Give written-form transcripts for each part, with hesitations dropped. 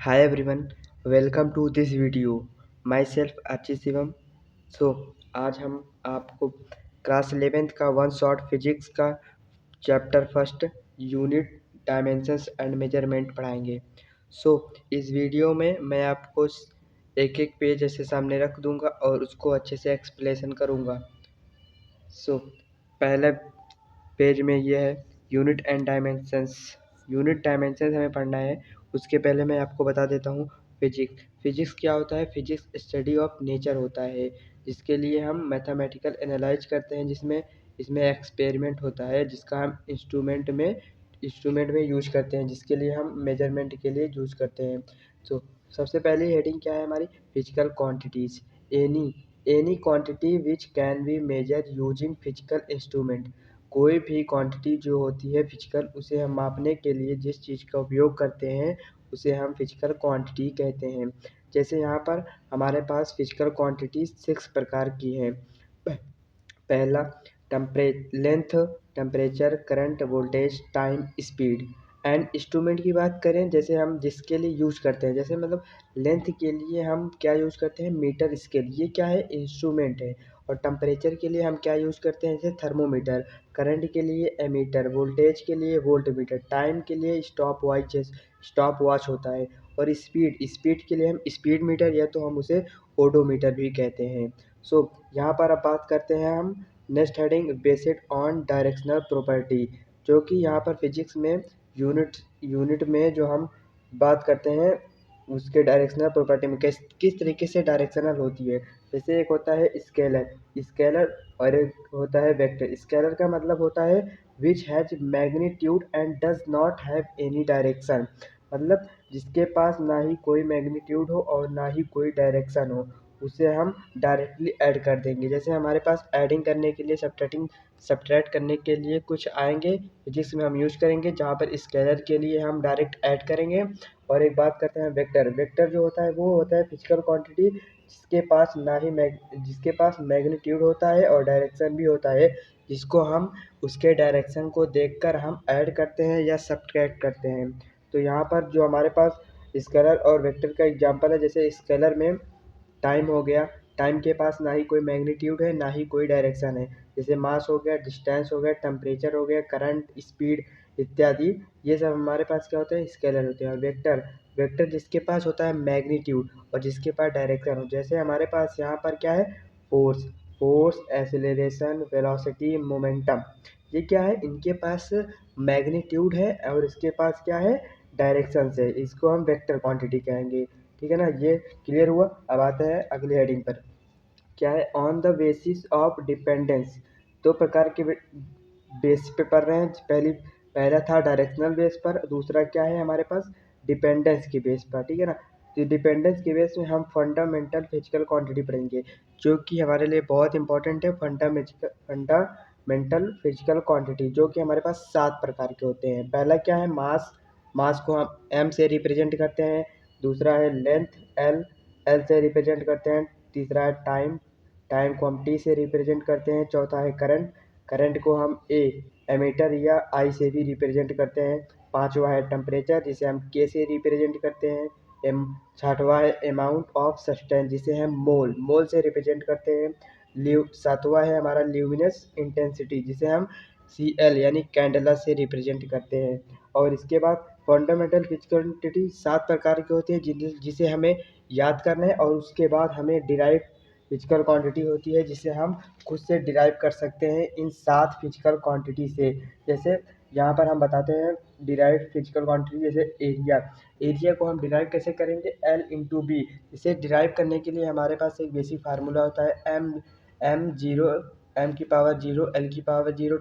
Hi everyone, welcome to this video. Myself Archit Shivam. आज हम आपको क्लास 11th का वन शॉट फिजिक्स का chapter first unit dimensions and measurement पढ़ाएंगे। इस वीडियो में मैं आपको एक एक पेज ऐसे सामने रख दूंगा और उसको अच्छे से एक्सप्लेनेशन करूंगा। पहले पेज में ये है unit and dimensions. Unit dimensions हमें पढ़ना है। उसके पहले मैं आपको बता देता हूँ फिजिक्स। फिजिक्स क्या होता है? फिजिक्स स्टडी ऑफ नेचर होता है, जिसके लिए हम मैथमेटिकल एनालाइज करते हैं, जिसमें इसमें एक्सपेरिमेंट होता है, जिसका हम इंस्ट्रूमेंट में यूज करते हैं, जिसके लिए हम मेजरमेंट के लिए यूज करते हैं। सबसे पहली हेडिंग क्या है हमारी? Physical quantities. Any any quantity which can be measure using physical instrument. कोई भी क्वांटिटी जो होती है फिजिकल, उसे हम मापने के लिए जिस चीज़ का उपयोग करते हैं उसे हम फिजिकल क्वांटिटी कहते हैं। जैसे यहाँ पर हमारे पास फिजिकल क्वांटिटी 6 प्रकार की हैं। पहला length, temperature, current, voltage, time, speed. And instrument की बात करें, जैसे हम जिसके लिए यूज़ करते हैं, जैसे मतलब लेंथ के लिए हम क्या यूज़ करते हैं? Metre scale. ये क्या है? इंस्ट्रूमेंट है। और टेम्परेचर के लिए हम क्या यूज़ करते हैं? जैसे थर्मोमीटर। करंट के लिए एमीटर। वोल्टेज के लिए वोल्टमीटर। टाइम के लिए स्टॉप वॉच होता है। और स्पीड के लिए हम स्पीड मीटर, या तो हम उसे ओडोमीटर भी कहते हैं। यहाँ पर अब बात करते हैं हम next heading based on directional property, जो कि यहाँ पर फिजिक्स में यूनिट में जो हम बात करते हैं उसके डायरेक्शनल प्रॉपर्टी में किस तरीके से डायरेक्शनल होती है। जैसे एक होता है स्केलर और एक होता है वेक्टर। स्केलर का मतलब होता है which has magnitude and does not have any direction. मतलब जिसके पास ना ही कोई मैग्नीट्यूड हो और ना ही कोई डायरेक्शन हो, उसे हम डायरेक्टली ऐड कर देंगे। जैसे हमारे पास ऐडिंग करने के लिए सब्ट्रैक्ट करने के लिए कुछ आएंगे जिसमें हम यूज करेंगे, जहाँ पर स्केलर के लिए हम डायरेक्ट ऐड करेंगे। और एक बात करते हैं वेक्टर जो होता है वो होता है फिजिकल क्वांटिटी जिसके पास मैग्नीट्यूड होता है और डायरेक्शन भी होता है, जिसको हम उसके डायरेक्शन को देखकर हम ऐड करते हैं या सब्ट्रैक्ट करते हैं। तो यहाँ पर जो हमारे पास स्केलर और वेक्टर का एग्जांपल है, जैसे स्केलर में टाइम हो गया। टाइम के पास ना ही कोई मैग्नीट्यूड है ना ही कोई डायरेक्शन है। जैसे मास हो गया, डिस्टेंस हो गया, टेम्परेचर हो गया, करंट, स्पीड इत्यादि, ये सब हमारे पास क्या होते हैं? स्केलर होते हैं। और वेक्टर जिसके पास होता है मैग्नीट्यूड और जिसके पास डायरेक्शन हो। जैसे हमारे पास यहाँ पर क्या है? Force, acceleration, velocity, momentum. ये क्या है? इनके पास मैग्नीट्यूड है और इसके पास क्या है? डायरेक्शन है। इसको हम वेक्टर क्वांटिटी कहेंगे। ठीक है ना? ये क्लियर हुआ। अब आते हैं अगली हेडिंग पर। क्या है? On the basis of dependence. दो प्रकार के बेस पे पढ़ रहे हैं। पहला था डायरेक्शनल बेस पर, दूसरा क्या है हमारे पास? डिपेंडेंस के बेस पर। ठीक है ना? तो डिपेंडेंस के बेस में हम फंडामेंटल फिजिकल क्वांटिटी पढ़ेंगे, जो कि हमारे लिए बहुत इंपॉर्टेंट है। फंडामेंटल फिजिकल क्वांटिटी, जो कि हमारे पास 7 प्रकार के होते हैं। पहला क्या है? मास को हम एम से रिप्रेजेंट करते हैं। दूसरा है लेंथ, एल से रिप्रेजेंट करते हैं। तीसरा है टाइम को हम टी से रिप्रेजेंट करते हैं। चौथा है करंट को हम एमीटर या आई से भी रिप्रेजेंट करते हैं। पांचवा है टेम्परेचर, जिसे हम के से रिप्रेजेंट करते हैं। छठवां है अमाउंट ऑफ सब्सटेंस, जिसे हम मोल से रिप्रेजेंट करते हैं। सातवां है हमारा ल्यूमिनस इंटेंसिटी, जिसे हम CL यानी कैंडेला से रिप्रेजेंट करते हैं। और इसके बाद फंडामेंटल फिजिकल क्वांटिटी 7 प्रकार की होती है, जिसे हमें याद करना है। और उसके बाद हमें डिराइव फिजिकल क्वांटिटी होती है, जिसे हम खुद से डिराइव कर सकते हैं इन 7 फिजिकल क्वांटिटी से। जैसे यहाँ पर हम बताते हैं डिराइव फिजिकल क्वांटिटी। जैसे एरिया को हम डिराइव कैसे करेंगे? L/B। इसे डिराइव करने के लिए हमारे पास एक बेसिक फार्मूला होता है m/0 L/0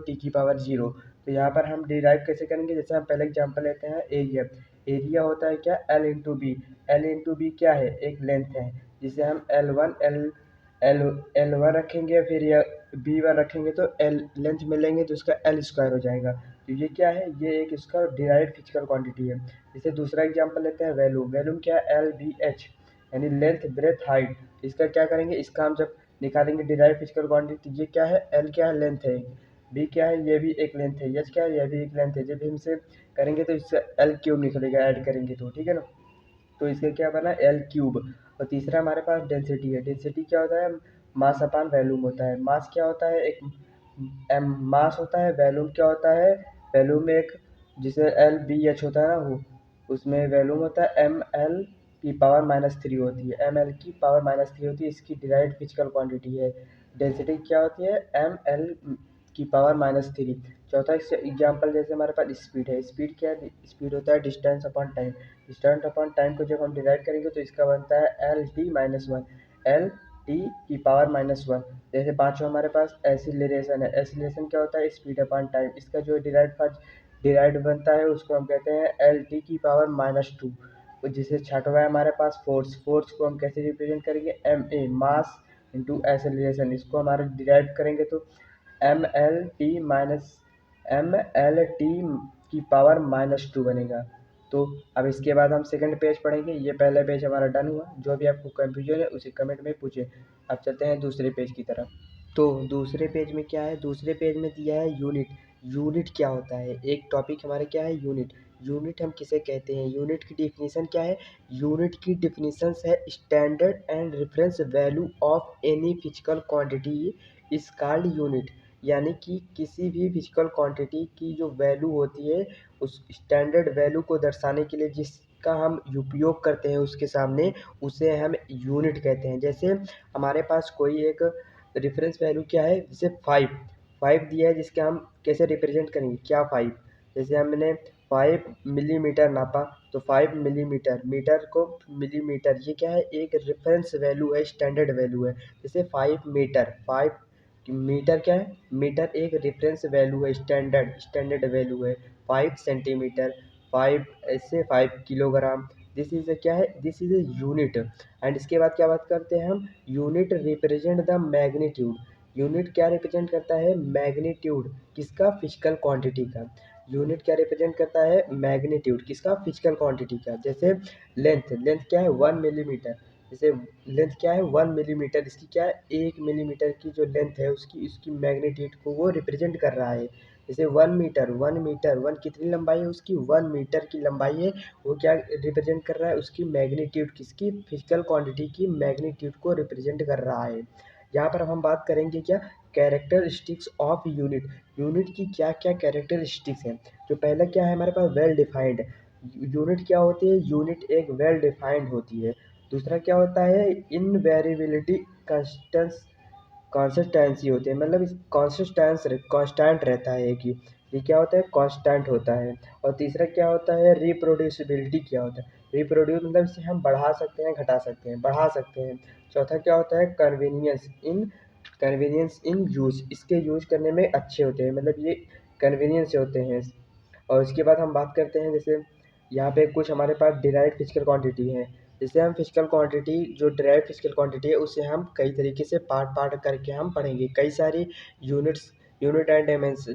T/0। तो यहाँ पर हम डिराइव कैसे करेंगे? जैसे हम पहले एग्जांपल लेते हैं एरिया होता है क्या? L/B क्या है? एक लेंथ है, जिसे हम L1 रखेंगे, फिर या B1 रखेंगे, तो L लेंथ में लेंगे तो उसका L² हो जाएगा। तो ये क्या है? ये एक इसका डिराइव्ड फिजिकल क्वांटिटी है। जैसे दूसरा एग्जांपल लेते हैं वैल्यूम क्या है? LBH यानी लेंथ, ब्रेथ, हाइट। इसका क्या करेंगे? इसका हम जब निकालेंगे डिराइव्ड फिजिकल क्वांटिटी, ये क्या है? L क्या है? लेंथ है। B क्या है? ये भी एक लेंथ है। H क्या है? ये भी एक लेंथ है। जब हम इसे करेंगे तो इससे L³ निकलेगा ऐड करेंगे तो। ठीक है ना? तो इसका क्या बना एल क्यूब। और तीसरा हमारे पास डेंसिटी है। डेंसिटी क्या होता है, मास अपान वैल्यूम होता है। मास क्या होता है, एक एम मास होता है। वैल्यूम क्या होता है, वैल्यूम एक जिसे एल बी एच होता है ना, वो उसमें वैल्यूम होता है एम एल की पावर -3 होती है। एम एल की पावर -3 होती है, इसकी डिराइव्ड फिजिकल क्वांटिटी है। डेंसिटी क्या होती है, एम एल की पावर -3। चौथा एग्जाम्पल जैसे हमारे पास स्पीड है। स्पीड क्या है, स्पीड होता है distance upon time. Distance upon time को जब हम डिवाइड करेंगे तो इसका बनता है एल टी -1, एल टी की पावर -1। जैसे पांचवा हमारे पास एसिलेशन है। एसिलेशन क्या होता है, स्पीड अपॉन टाइम। इसका जो डिराइव्ड बनता है उसको हम कहते हैं एल टी की पावर -2। जिसे छठवा है हमारे पास फोर्स। फोर्स को हम कैसे रिप्रेजेंट करेंगे, m a mass into acceleration. इसको हमारे डिराइव करेंगे तो एम एल टी की पावर -2 बनेगा। तो अब इसके बाद हम सेकंड पेज पढ़ेंगे। ये पहला पेज हमारा डन हुआ। जो भी आपको कंफ्यूजन है उसे कमेंट में पूछे। अब चलते हैं दूसरे पेज की तरफ। तो दूसरे पेज में क्या है, दूसरे पेज में दिया है यूनिट। यूनिट क्या होता है, एक टॉपिक हमारे क्या है यूनिट। यूनिट हम किसे कहते हैं, यूनिट की डिफिनीशन क्या है। यूनिट की डिफिनीशन है standard and reference value of any physical quantity is called unit. यानी कि किसी भी फिजिकल क्वांटिटी की जो वैल्यू होती है, उस स्टैंडर्ड वैल्यू को दर्शाने के लिए जिसका हम उपयोग करते हैं उसके सामने, उसे हम यूनिट कहते हैं। जैसे हमारे पास कोई एक रेफरेंस वैल्यू क्या है, जैसे 5 दिया है, जिसके हम कैसे रिप्रेजेंट करेंगे, क्या 5। जैसे हमने 5 मिलीमीटर नापा, तो 5 मिलीमीटर, मीटर को मिलीमीटर, ये क्या है, एक रेफरेंस वैल्यू है, स्टैंडर्ड वैल्यू है। जैसे 5 मीटर, 5 मीटर क्या है, मीटर एक रेफरेंस वैल्यू है, स्टैंडर्ड वैल्यू है। 5 सेंटीमीटर, 5 ऐसे 5 किलोग्राम, दिस इज क्या है, this is a unit. And इसके बाद क्या बात करते हैं हम, unit represent the magnitude. Unit क्या रिप्रेजेंट करता है, मैग्नीट्यूड किसका, फिजिकल क्वांटिटी का। यूनिट क्या रिप्रेजेंट करता है, मैग्नीट्यूड किसका, फिजिकल क्वांटिटी का। जैसे लेंथ, लेंथ क्या है 1 मिलीमीटर। जैसे लेंथ क्या है 1 मिलीमीटर, इसकी क्या है 1 मिलीमीटर की जो लेंथ है उसकी उसकी मैग्नीट्यूड को वो रिप्रेजेंट कर रहा है। जैसे 1 मीटर, 1 मीटर, 1 कितनी लंबाई है उसकी, 1 मीटर की लंबाई है। वो क्या रिप्रेजेंट कर रहा है, उसकी मैग्नीट्यूड, किसकी, फिजिकल क्वांटिटी की मैग्नीट्यूड को रिप्रेजेंट कर रहा है। यहाँ पर हम बात करेंगे क्या, कैरेक्टरिस्टिक्स ऑफ यूनिट। यूनिट की क्या क्या कैरेक्टरिस्टिक्स हैं। जो पहला क्या है हमारे पास, वेल डिफाइंड। यूनिट क्या होती है, यूनिट एक वेल डिफाइंड होती है। दूसरा क्या होता है, इनवेरिएबिलिटी, कंस्टेंस कंसिस्टेंसी होती है, मतलब कांस्टेंट रहता है एक ही। ये क्या होता है, कांस्टेंट होता है। और तीसरा क्या होता है, रिप्रोड्यूसिबिलिटी क्या होता है। रिप्रोड्यूस मतलब इसे हम बढ़ा सकते हैं, घटा सकते हैं, बढ़ा सकते हैं। चौथा क्या होता है, कन्वीनियंस इन यूज, इसके यूज करने में अच्छे होते हैं, मतलब ये कन्वीनियंस होते हैं। और इसके बाद हम बात करते हैं, जैसे यहाँ पे कुछ हमारे पास डिराइव्ड फिजिकल क्वांटिटी है। जैसे हम फिजिकल क्वांटिटी, जो डिराइव्ड फिजिकल क्वांटिटी है उसे हम कई तरीके से पार्ट पार्ट करके हम पढ़ेंगे। कई सारी यूनिट्स, यूनिट एंड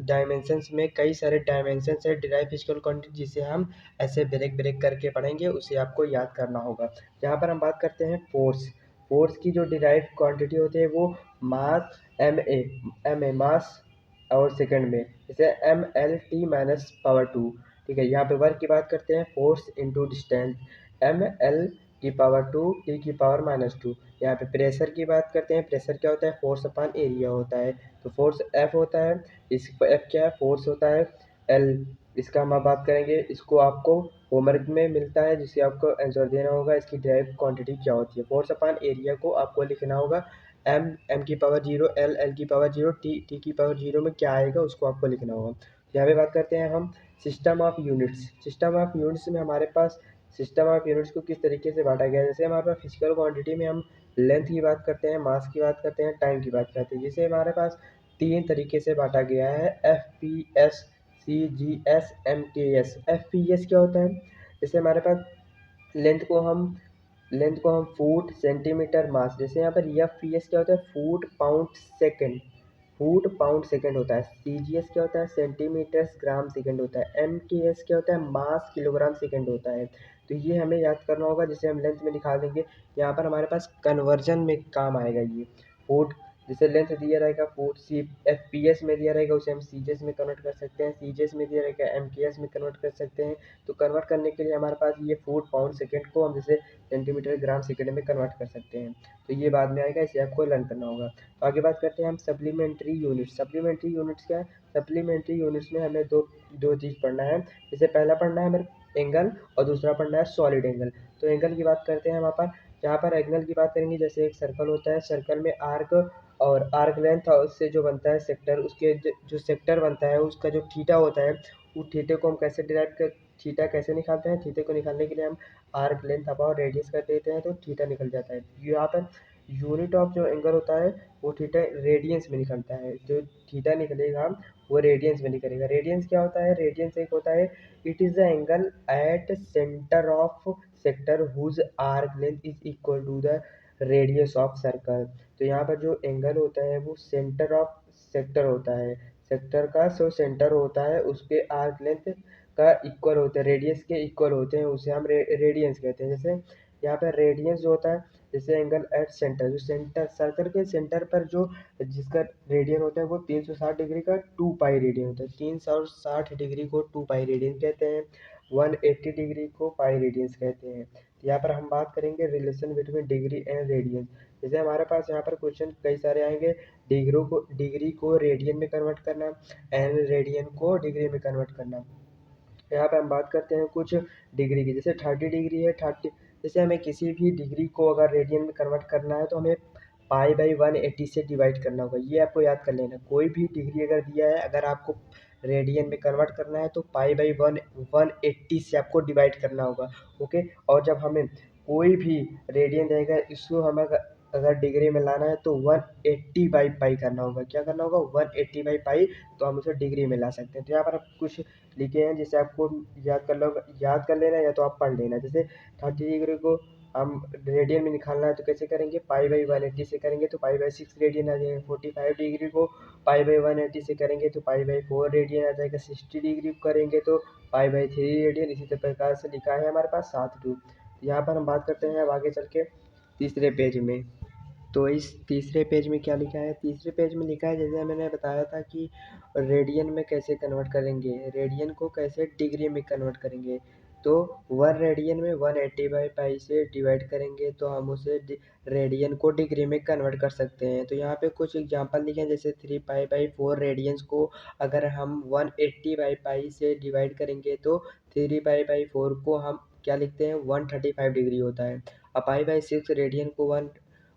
डायमेंशंस में कई सारे डायमेंशंस है डिराइव फिजिकल क्वांटिटी, जिसे हम ऐसे ब्रेक ब्रेक करके पढ़ेंगे, उसे आपको याद करना होगा। यहाँ पर हम बात करते हैं फोर्स। फोर्स की जो डिराइव क्वांटिटी होती है वो मास, एम ए मास और सेकंड में, जैसे M L T minus power 2। ठीक है, यहाँ पे वर्क की बात करते हैं, force into distance, M L की पावर 2 टी की पावर -2। यहाँ पे प्रेशर की बात करते हैं, प्रेशर क्या होता है, फोर्स अपॉन एरिया होता है। तो फोर्स एफ होता है, इस एफ क्या है, फोर्स होता है एल। इसका हम बात करेंगे, इसको आपको होमवर्क में मिलता है, जिसे आपको आंसर देना होगा, इसकी डायरेक्ट क्वांटिटी क्या होती है। फोर्स अपॉन एरिया को आपको लिखना होगा, एम की पावर 0, एल की पावर 0, टी की पावर 0 में क्या आएगा उसको आपको लिखना होगा। यहाँ पे बात करते हैं हम system of units. System of units में हमारे पास, सिस्टम ऑफ यूनिट्स को किस तरीके से बांटा गया है, जैसे हमारे पास फिजिकल क्वांटिटी में हम लेंथ की बात करते हैं, मास की बात करते हैं, टाइम की बात करते हैं। जिसे हमारे पास 3 तरीके से बांटा गया है, एफ पी एस, सी जी एस, एम के एस। एफ पी एस क्या होता है, जैसे हमारे पास लेंथ को हम फुट, सेंटीमीटर, मास। जैसे यहाँ पर एफ पी एस क्या होता है, foot pound second, foot pound second होता है। सी जी एस क्या होता है, सेंटीमीटर ग्राम सेकेंड होता है। एम के एस क्या होता है, मास किलोग्राम सेकेंड होता है। तो ये हमें याद करना होगा, जिसे हम लेंथ में दिखा देंगे। यहाँ पर हमारे पास कन्वर्जन में काम आएगा ये। फुट जैसे लेंथ दिया रहेगा फुट, सी FPS में दिया रहेगा उसे हम सीजीएस में कन्वर्ट कर सकते हैं, सीजीएस में दिया रहेगा एमकेएस में कन्वर्ट कर सकते हैं। तो कन्वर्ट करने के लिए हमारे पास ये फुट पाउंड सेकंड को हम जैसे सेंटीमीटर ग्राम सेकंड में कन्वर्ट कर सकते हैं। तो ये बाद में आएगा, इसे आपको लर्न करना होगा। तो आगे बात करते हैं हम सप्लीमेंट्री यूनिट्स। सप्लीमेंट्री यूनिट्स क्या है? सप्लीमेंट्री यूनिट्स में हमें दो दो चीज़ पढ़ना है। जैसे पहला पढ़ना है हमें एंगल और दूसरा पढ़ना है सॉलिड एंगल। तो एंगल की बात करते हैं वहाँ पर, यहाँ पर एंगल की बात करेंगे, जैसे एक सर्कल होता है, सर्कल में आर्क और आर्क लेंथ और उससे जो बनता है सेक्टर, उसके जो सेक्टर बनता है उसका जो थीटा होता है, वो थीटे को हम कैसे डिराइव कर, थीटा कैसे निकालते हैं? थीटे को निकालने के लिए हम आर्क लेंथ अपॉन रेडियस कर देते हैं तो थीटा निकल जाता है। यहाँ पर यूनिट ऑफ जो एंगल होता है वो थीटा रेडियंस में निकलता है। जो थीटा निकलेगा वो रेडियंस में निकलेगा। रेडियंस क्या होता है? रेडियंस एक होता है, it is the angle at centre of sector whose arc length is equal to the radius of circle. तो यहाँ पर जो एंगल होता है वो सेंटर ऑफ सेक्टर होता है, सेक्टर का जो सेंटर होता है उसके आर्क लेंथ का इक्वल होते हैं, रेडियस के इक्वल होते हैं, उसे हम रेडियंस कहते हैं। जैसे यहाँ पर रेडियंस जो होता है, जैसे एंगल एट सेंटर, जो सेंटर सर्कल के सेंटर पर जो जिसका रेडियन होता है वो 360 डिग्री का 2 पाई रेडियन होता है। 360 डिग्री को 2 पाई रेडियन कहते हैं, 180 डिग्री को पाई रेडियंस कहते हैं। यहाँ पर हम बात करेंगे relation between degree and radian. जैसे हमारे पास यहाँ पर क्वेश्चन कई सारे आएंगे, डिग्री को रेडियन में कन्वर्ट करना एंड रेडियन को डिग्री में कन्वर्ट करना। यहाँ पे हम बात करते हैं कुछ डिग्री की, जैसे 30 डिग्री है, 30 जैसे हमें किसी भी डिग्री को अगर रेडियन में कन्वर्ट करना है तो हमें पाई बाई 180 से डिवाइड करना होगा। ये आपको याद कर लेना। कोई भी डिग्री अगर दिया है, अगर आपको रेडियन में कन्वर्ट करना है तो पाई बाई 180 से आपको डिवाइड करना होगा। ओके, और जब हमें कोई भी रेडियन रहेगा इसको हमें अगर डिग्री में लाना है तो 180 बाई पाई करना होगा। क्या करना होगा? 180 बाई पाई, तो हम उसे डिग्री में ला सकते हैं। तो यहाँ पर आप कुछ लिखे हैं जिसे आपको याद कर लेना या तो आप पढ़ लेना। जैसे 30 डिग्री को हम रेडियन में निकालना है तो कैसे करेंगे? पाई बाई 180 से करेंगे तो पाई बाई 6 रेडियन आ जाएगा। 45 डिग्री को पाई बाई 180 से करेंगे तो पाई बाई 4 रेडियन आ जाएगा। 60 डिग्री को करेंगे तो पाई बाई 3 रेडियन। इसी प्रकार से लिखा है हमारे पास 7 टू। यहाँ पर हम बात करते हैं अब आगे चल के तीसरे पेज में। तो इस तीसरे पेज में क्या लिखा है? तीसरे पेज में लिखा है, जैसे मैंने बताया था कि रेडियन में कैसे कन्वर्ट करेंगे, रेडियन को कैसे डिग्री में कन्वर्ट करेंगे। तो 1 रेडियन में 180 बाई पाई से डिवाइड करेंगे तो हम उसे रेडियन को डिग्री में कन्वर्ट कर सकते हैं। तो यहाँ पे कुछ एग्जांपल लिखे हैं, जैसे 3 पाई बाई 4 रेडियंस को अगर हम 180 बाई पाई से डिवाइड करेंगे तो 3 पाई बाई 4 को हम क्या लिखते हैं? 135 डिग्री होता है। अब पाई बाई 6 रेडियन को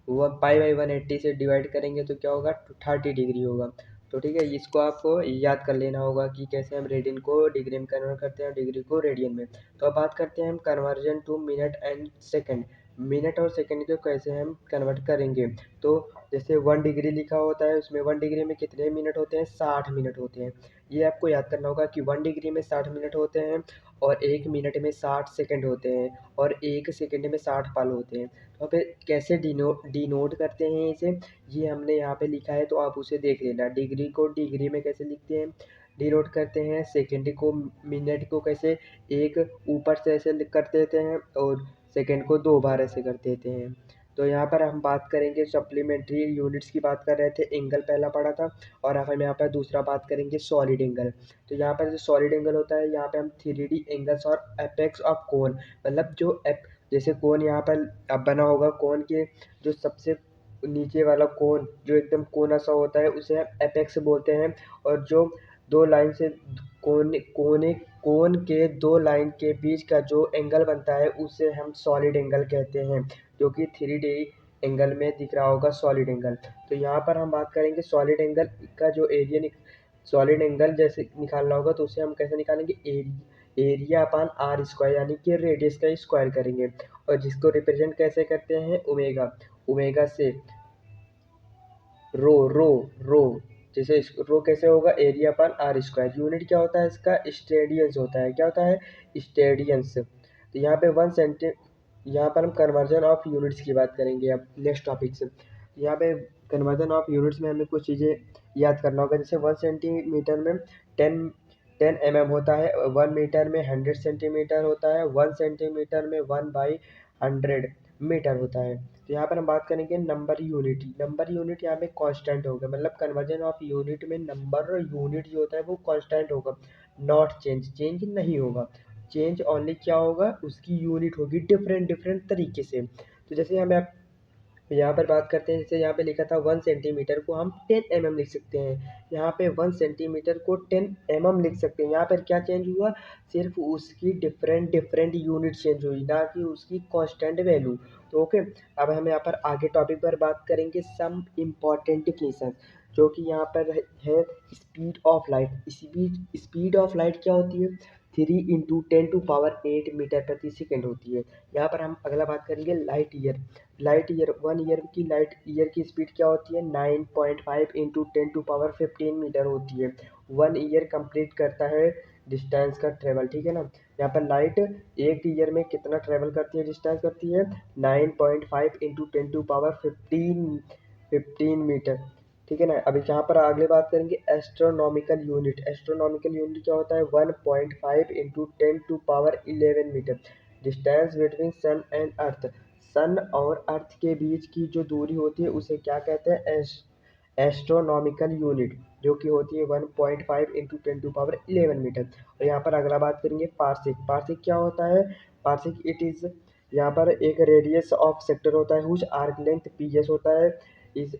वो पाई बाई 180 से डिवाइड करेंगे तो क्या होगा? 30 डिग्री होगा। तो ठीक है, इसको आपको याद कर लेना होगा कि कैसे हम रेडियन को डिग्री में कन्वर्ट करते हैं और डिग्री को रेडियन में। तो अब बात करते हैं हम conversion to minute and second. Minute और सेकंड को कैसे हम कन्वर्ट करेंगे। तो जैसे 1 डिग्री लिखा होता है, उसमें 1 डिग्री में कितने मिनट होते हैं? 60 मिनट होते हैं। ये आपको याद करना होगा कि 1 डिग्री में 60 मिनट होते हैं और 1 मिनट में 60 सेकंड होते हैं और 1 सेकंड में 60 पल होते हैं। तो फिर कैसे डिनोट करते हैं इसे, ये हमने यहाँ पे लिखा है, तो आप उसे देख लेना। डिग्री को डिग्री में कैसे लिखते हैं, डिनोट करते हैं। सेकंड को मिनट को कैसे एक ऊपर से ऐसे कर देते हैं और सेकंड को 2 बार ऐसे कर देते हैं। तो यहाँ पर हम बात करेंगे सप्लीमेंट्री यूनिट्स की बात कर रहे थे, एंगल पहला पढ़ा था और अब हम यहाँ पर दूसरा बात करेंगे सॉलिड एंगल। तो यहाँ पर जो सॉलिड एंगल होता है, यहाँ पे हम 3D एंगल्स और एपेक्स ऑफ कोन, मतलब जो जैसे कोन यहाँ पर अब बना होगा, कोन के जो सबसे नीचे वाला कोन जो एकदम कोना सा होता है उसे हम एपेक्स बोलते हैं। और जो दो लाइन से कोन के दो लाइन के बीच का जो एंगल बनता है उसे हम सॉलिड एंगल कहते हैं, जो कि 3D एंगल में दिख रहा होगा सॉलिड एंगल। तो यहाँ पर हम बात करेंगे सॉलिड एंगल का जो सॉलिड एंगल जैसे निकालना होगा तो उसे हम कैसे निकालेंगे? एरिया अपान आर स्क्वायर, यानी कि रेडियस का स्क्वायर करेंगे। और जिसको रिप्रेजेंट कैसे करते हैं? ओमेगा, ओमेगा से रो रो रो, जैसे रो कैसे होगा? एरिया पर आर स्क्वायर। यूनिट क्या होता है इसका? स्टेडियंस होता है। क्या होता है? स्टेडियंस। तो यहाँ पे यहाँ पर हम कन्वर्जन ऑफ यूनिट्स की बात करेंगे अब नेक्स्ट टॉपिक से। यहाँ पे कन्वर्जन ऑफ यूनिट्स में हमें कुछ चीज़ें याद करना होगा। जैसे 1 सेंटीमीटर में 10 mm होता है, 1 मीटर में 100 सेंटीमीटर होता है, 1 सेंटीमीटर में 1/100 मीटर होता है। तो यहाँ पर हम बात करेंगे नंबर यूनिट। नंबर यूनिट यहाँ पे कांस्टेंट होगा, मतलब कन्वर्जन ऑफ यूनिट में नंबर यूनिट जो होता है वो कांस्टेंट होगा, नॉट चेंज, चेंज नहीं होगा। चेंज ओनली क्या होगा, उसकी यूनिट होगी डिफरेंट डिफरेंट तरीके से। तो जैसे हमें यहाँ पर बात करते हैं, जैसे यहाँ पे लिखा था 1 सेंटीमीटर को हम 10 mm लिख सकते हैं। यहाँ पे 1 सेंटीमीटर को 10 mm लिख सकते हैं। यहाँ पर क्या चेंज हुआ, सिर्फ उसकी डिफरेंट डिफरेंट यूनिट चेंज हुई, ना कि उसकी कांस्टेंट वैल्यू। तो ओके, अब हम यहाँ पर आगे टॉपिक पर बात करेंगे सम इम्पॉर्टेंट डिफिनेशन, जो कि यहाँ पर है speed of light. Speed of light क्या होती है, 3 × 10⁸ मीटर प्रति सेकेंड होती है। यहाँ पर हम अगला बात करेंगे light year. Light year, 1 year की लाइट ईयर की स्पीड क्या होती है, 9.5 × 10⁻15 मीटर होती है। 1 ईयर कंप्लीट करता है डिस्टेंस का ट्रेवल, ठीक है ना। यहाँ पर लाइट 1 ईयर में कितना ट्रेवल करती है, डिस्टेंस करती है 9.5 × 10⁻15 मीटर, ठीक है ना। अभी यहाँ पर अगले बात करेंगे एस्ट्रोनॉमिकल यूनिट। एस्ट्रोनॉमिकल यूनिट क्या होता है, 1.5 × 10⁻11 metre, distance between sun and earth. Sun और अर्थ के बीच की जो दूरी होती है उसे क्या कहते हैं, एस्ट्रोनॉमिकल यूनिट, जो कि होती है 1.5 × 10⁻11 मीटर। और यहाँ पर अगला बात करेंगे पार्सिक। पार्सिक क्या होता है, पार्सिक इट इज, यहाँ पर एक रेडियस ऑफ सेक्टर होता है हुज आर्क लेंथ PS होता है, is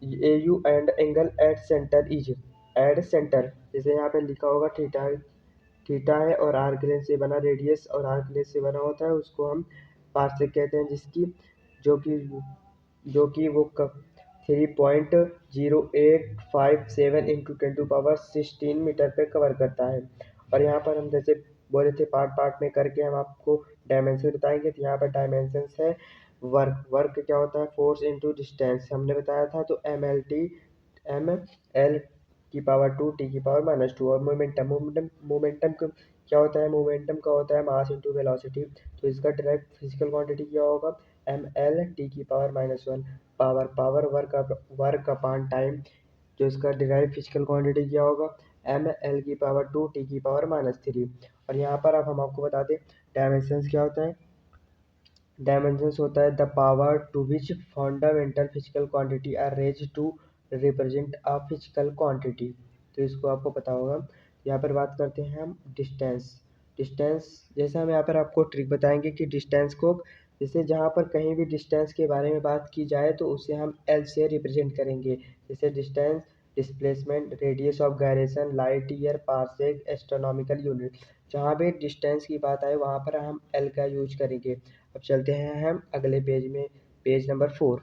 AU and angle at centre is, at centre, जैसे यहाँ पे लिखा होगा थीटा। थीटा है और आर्क लेंथ से बना, रेडियस और आर्क लेंथ से बना होता है, उसको हम पार्सेक कहते हैं, जिसकी जो कि जो कि वो 3.0857 × 10⁻16 मीटर पे कवर करता है। और यहाँ पर हम जैसे बोले थे पार्ट पार्ट में करके हम आपको डायमेंशन बताएंगे। तो यहाँ पर डायमेंशंस है वर्क। वर्क क्या होता है, फोर्स इंटू डिस्टेंस हमने बताया था। तो ML T⁻2 और मोमेंटम। मोमेंटम क्या होता है, मोमेंटम का होता है मास इंटू वेलोसिटी। तो इसका डायरेक्ट फिजिकल क्वांटिटी क्या होगा, ML T⁻⁻1 power work upon time. जो इसका डिराइव फिजिकल क्वांटिटी क्या होगा, ML⁻2 T⁻⁻3। और यहाँ पर अब हम आपको बता दें डायमेंशंस क्या होता है। डायमेंशंस होता है the power to which fundamental physical quantity are raise to represent a physical quantity. तो इसको आपको पता होगा। यहाँ पर बात करते हैं हम डिस्टेंस। डिस्टेंस जैसे हम यहाँ पर आपको ट्रिक बताएंगे कि डिस्टेंस को, जैसे जहाँ पर कहीं भी डिस्टेंस के बारे में बात की जाए तो उसे हम L से रिप्रेजेंट करेंगे। जैसे distance, displacement, radius of gyration, light year, parsec, astronomical unit. जहाँ भी डिस्टेंस की बात आए वहाँ पर हम L का यूज करेंगे। अब चलते हैं हम अगले पेज में, पेज नंबर 4।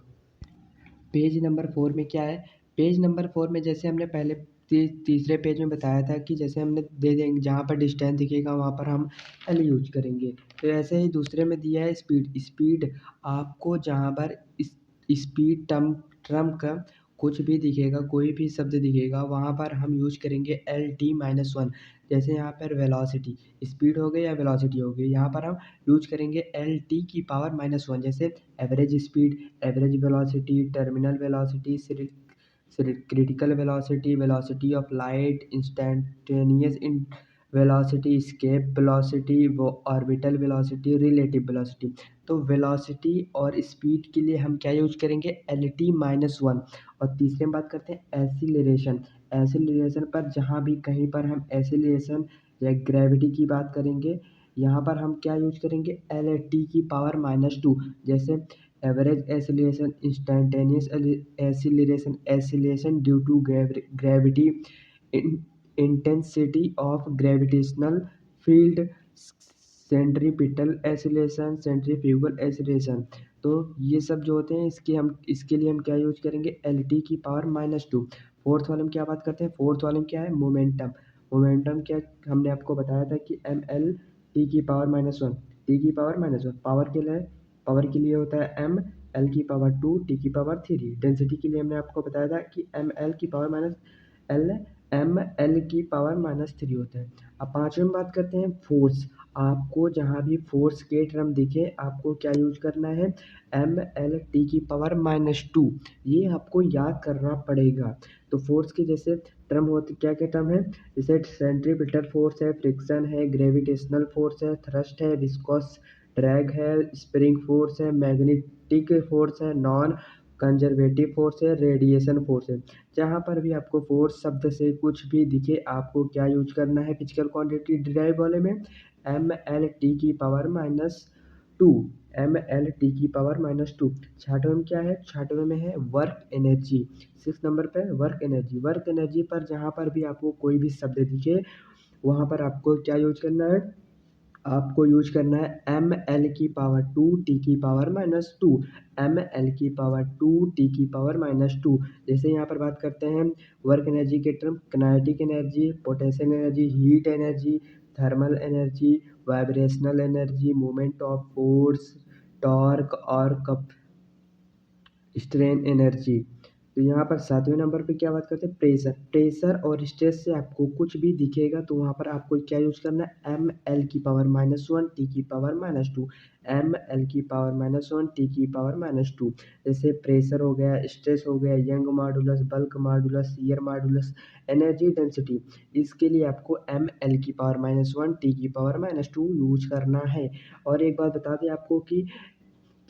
पेज नंबर 4 में क्या है, पेज नंबर 4 में जैसे हमने पहले तीसरे पेज में बताया था कि जैसे हमने दे देंगे जहाँ पर डिस्टेंस दिखेगा वहाँ पर हम L यूज करेंगे। तो ऐसे ही दूसरे में दिया है स्पीड। स्पीड आपको जहाँ पर स्पीड टर्म का कुछ भी दिखेगा, कोई भी शब्द दिखेगा, वहाँ पर हम यूज करेंगे LT-1। जैसे यहाँ पर वेलोसिटी, स्पीड हो गई या वेलोसिटी हो गई, यहाँ पर हम यूज करेंगे LT⁻⁻1। जैसे average speed, average velocity, terminal velocity, critical velocity, velocity of light, instantaneous velocity, escape velocity, वो ऑर्बिटल वेलोसिटी, रिलेटिव वेलोसिटी। तो वेलोसिटी और स्पीड के लिए हम क्या यूज करेंगे, LT-1। और तीसरे में बात करते हैं एसिलेरेशन। एसिलेरेशन पर जहाँ भी कहीं पर हम एसिलेरेशन या ग्रेविटी की बात करेंगे, यहाँ पर हम क्या यूज करेंगे, LT⁻⁻2। जैसे average acceleration, instantaneous acceleration, acceleration due to gravity, intensity of gravitational field, centripetal acceleration, centrifugal acceleration. तो ये सब जो होते हैं इसके लिए हम क्या यूज करेंगे, LT⁻⁻2। फोर्थ वाले में क्या बात करते हैं, फोर्थ वाले में क्या है, मोमेंटम। मोमेंटम क्या हमने आपको बताया था कि ML T⁻⁻1, T⁻⁻1 पावर के लिए होता है ML⁻2 T⁻3। डेंसिटी के लिए हमने आपको बताया था कि ML⁻3 होता है। अब पाँचवें में बात करते हैं फोर्स। आपको जहाँ भी फोर्स के टर्म दिखे आपको क्या यूज करना है, ML⁻2। ये आपको याद करना पड़ेगा। तो फोर्स के जैसे टर्म होते, क्या क्या टर्म है, जैसे सेंट्रीपिटल फोर्स है, फ्रिक्शन है, ग्रेविटेशनल फोर्स है, थ्रस्ट है, विस्कॉस ड्रैग है, स्प्रिंग फोर्स है, मैग्नेटिक फोर्स है, नॉन कंजर्वेटिव फोर्स है, रेडिएशन फोर्स है। जहाँ पर भी आपको फोर्स शब्द से कुछ भी दिखे आपको क्या यूज करना है फिजिकल क्वांटिटी डिराइव वाले में, एम एल टी की पावर -2, एम एल टी की पावर -2। छठवें में क्या है, छठवें में है वर्क एनर्जी। 6 नंबर पे वर्क एनर्जी, वर्क एनर्जी पर जहाँ पर भी आपको कोई भी शब्द दिखे वहाँ पर आपको क्या यूज करना है, आपको यूज करना है एम एल की पावर 2 टी की पावर -2, एम एल की पावर 2 टी की पावर -2। जैसे यहाँ पर बात करते हैं वर्क एनर्जी के term, kinetic energy, potential energy, heat energy, thermal energy, vibrational energy, moment of force, torque और स्ट्रेन एनर्जी। तो यहाँ पर 7वें नंबर पे क्या बात करते हैं, प्रेशर। प्रेशर और स्ट्रेस से आपको कुछ भी दिखेगा तो वहाँ पर आपको क्या यूज करना है, एम एल की पावर -1 टी की पावर -2, एम एल की पावर -1 टी की पावर -2। जैसे प्रेशर हो गया, स्ट्रेस हो गया, young modulus, bulk modulus, shear modulus, energy density, इसके लिए आपको एम एल की पावर -1 टी की पावर -2 यूज करना है। और एक बात बता दें आपको कि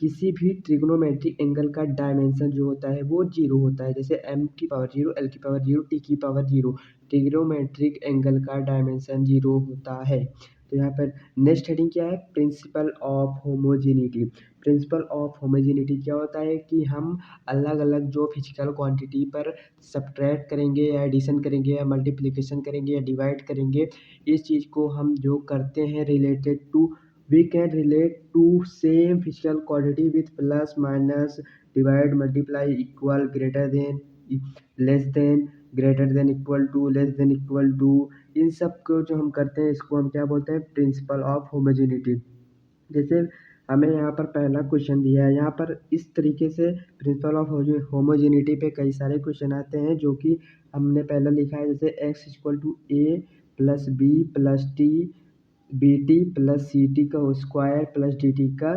किसी भी ट्रिग्नोमेट्रिक एंगल का डायमेंशन जो होता है वो जीरो होता है। जैसे एम की पावर जीरो, एल की पावर जीरो, टी की पावर जीरो, ट्रिग्नोमेट्रिक एंगल का डायमेंशन जीरो होता है। तो यहाँ पर नेक्स्ट हेडिंग क्या है, principle of homogeneity. Principle of homogeneity क्या होता है कि हम अलग अलग जो फिजिकल क्वांटिटी पर सब्ट्रैक्ट करेंगे या एडिशन करेंगे या मल्टीप्लिकेशन करेंगे या डिवाइड करेंगे, इस चीज़ को हम जो करते हैं related to, we can relate to same physical quantity with plus minus divide multiply equal greater than less than greater than equal to less than equal to, इन सब को जो हम करते हैं इसको हम क्या बोलते हैं, प्रिंसिपल ऑफ होमोजेनिटी। जैसे हमें यहाँ पर पहला क्वेश्चन दिया है, यहाँ पर इस तरीके से प्रिंसिपल ऑफ होमोजेनिटी पे कई सारे क्वेश्चन आते हैं जो कि हमने पहले लिखा है। जैसे x equal to a plus b plus t b t plus c t का स्क्वायर प्लस डी टी का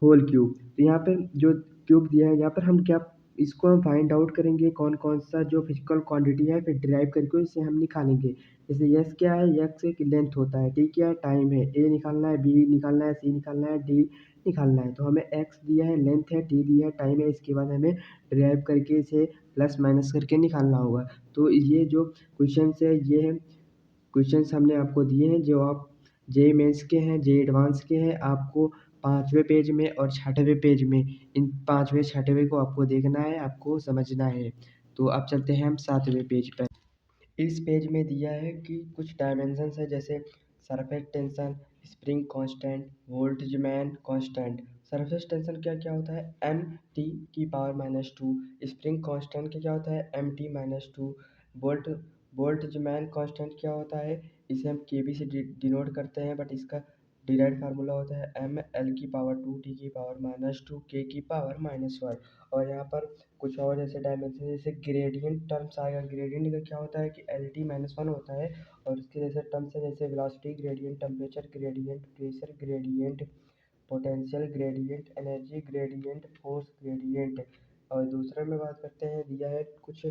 होल क्यूब। तो यहाँ पे जो क्यूब दिया है यहाँ पर हम क्या, इसको हम फाइंड आउट करेंगे कौन कौन सा जो फिजिकल क्वांटिटी है फिर डिराइव करके इसे हम निकालेंगे। जैसे यस क्या है, यक्स एक लेंथ होता है, टी क्या है टाइम है, ए निकालना है, बी निकालना है, सी निकालना है, डी निकालना है। तो हमें एक्स दिया है लेंथ है, टी दिया है टाइम है, इसके बाद हमें डिराइव करके इसे प्लस माइनस करके निकालना होगा। तो ये जो क्वेश्चन है ये क्वेश्चंस हमने आपको दिए हैं जो आप जे मेंस के हैं, जे एडवांस के हैं। आपको 5वें पेज में और 6वें पेज में इन 5वें 6वें को आपको देखना है, आपको समझना है। तो अब चलते हैं हम 7वें पेज पर। इस पेज में दिया है कि कुछ डायमेंशंस है, जैसे surface tension, spring constant, Boltzmann constant. Surface tension क्या क्या होता है, एम टी की पावर -2। स्प्रिंग कांस्टेंट क्या क्या होता है, M T -2। Bolt Boltzmann constant क्या होता है, इसे हम के बी से डिनोट करते हैं, बट इसका डिराइव्ड फार्मूला होता है एम एल की पावर 2 टी की पावर -2 के की पावर -1। और यहाँ पर कुछ और जैसे डायमेंशन, जैसे ग्रेडियंट टर्म्स आएगा। ग्रेडियंट का क्या होता है कि एल टी -1 होता है, और इसके जैसे टर्म्स है जैसे velocity gradient, temperature gradient, pressure gradient, potential gradient, energy gradient, force gradient. और दूसरे में बात करते हैं, दिया है कुछ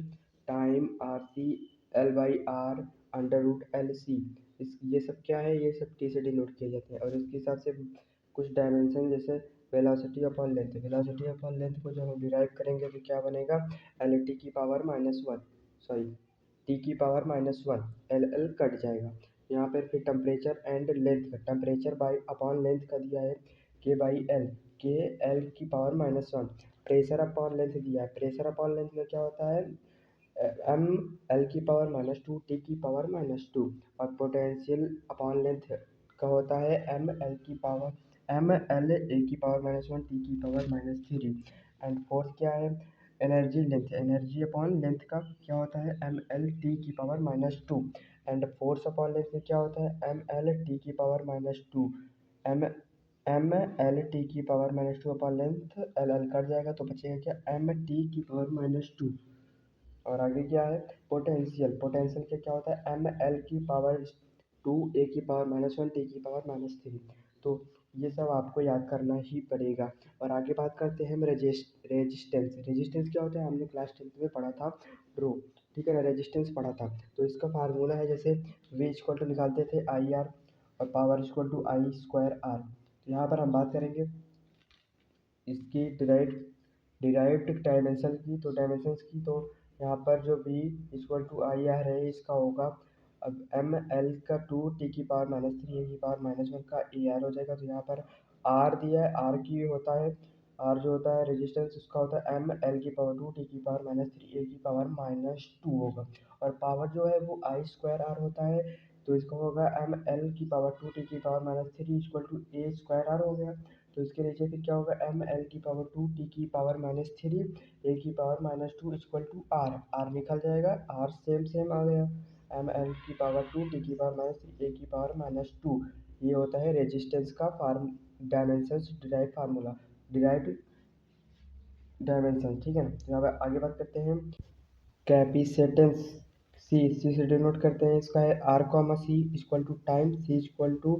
time R C L by R under root L C. इस ये सब क्या है, ये सब टी से डिनोट किए जाते हैं। और इसके हिसाब से कुछ डायमेंशन जैसे velocity upon length, velocity upon length को जब हम डिराइव करेंगे तो क्या बनेगा, एल टी की पावर -1, सॉरी टी की पावर -1, एल एल कट जाएगा। यहाँ पर फिर टेम्परेचर एंड लेंथ का, टेम्परेचर बाई अपॉन लेंथ का दिया है के बाई एल, के एल की पावर -1। प्रेशर अपॉन लेंथ दिया है, प्रेशर अपॉन लेंथ में क्या होता है, एम एल की पावर -2 टी की पावर -2। और पोटेंशियल अपॉन लेंथ का होता है एम एल की पावर एम एल ए की पावर -1 टी की पावर -3। एंड फोर्थ क्या है, energy length, energy upon length का क्या होता है एम एल टी की power -2। And force upon length में क्या होता है एम एल टी की power -2। M M L T की power -2 upon length, L L cut जाएगा तो बचेगा क्या, एम टी की पावर -2। और आगे क्या है, पोटेंशियल, पोटेंशियल के क्या होता है एम एल की पावर 2 ए की पावर -1 टी की पावर -3। तो ये सब आपको याद करना ही पड़ेगा। और आगे बात करते हैं हम रेजिस्टेंस। रेजिस्टेंस क्या होता है, हमने क्लास 10th में पढ़ा था ड्रो, ठीक है ना, रेजिस्टेंस पढ़ा था। तो इसका फार्मूला है जैसे वी इक्वल टू निकालते थे आई आर, और power equal to I square R. तो यहाँ पर हम बात करेंगे इसकी डिराइव्ड डायमेंशन की, तो डायमेंशंस की, तो यहाँ पर जो v equal to I R है इसका होगा अब एम एल का 2 t⁻³ a की पावर -1 का ए आर हो जाएगा। तो यहाँ पर आर दिया है, आर की होता है, आर जो होता है रेजिस्टेंस उसका होता है एम एल की पावर 2 t⁻³ a की पावर -2 होगा। और पावर जो है वो आई स्क्वायर आर होता है, तो इसका होगा एम एल की power 2 t⁻³ equal to A square R हो गया। तो इसके नीचे फिर क्या होगा एम एल की पावर 2 t⁻³ ए की power -2 equal to R, R निकल जाएगा, आर सेम सेम आ गया, एम एल की पावर 2 t⁻³ ए की पावर -2। ये होता है रेजिस्टेंस का dimensions derive formula, derived dimension, ठीक है। तो यहाँ पर आगे बात करते हैं कैपेसिटेंस सी से डिनोट करते हैं, इसका है R comma C equal to time C equal to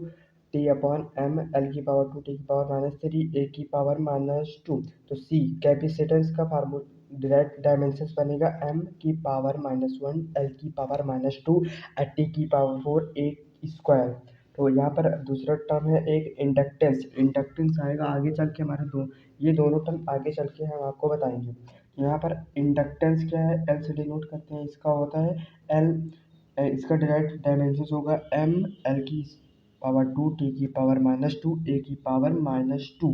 t/m l की पावर 2 t⁻³ a की पावर -2। तो सी कैपेसिटेंस का फार्मूला डायरेक्ट डायमेंशंस बनेगा m की पावर -1 l की पावर -2 t की पावर 4 a स्क्वायर। तो यहाँ पर दूसरा टर्म है एक इंडक्टेंस, इंडक्टेंस आएगा आगे चल के हमारे ये दोनों टर्म आगे चल के हम आपको बताएंगे। यहाँ पर इंडक्टेंस क्या है, एल से डिनोट करते हैं, इसका होता है एल, इसका डायरेक्ट डायमेंशन होगा एम एल की पावर 2 t की पावर -2 a की पावर -2,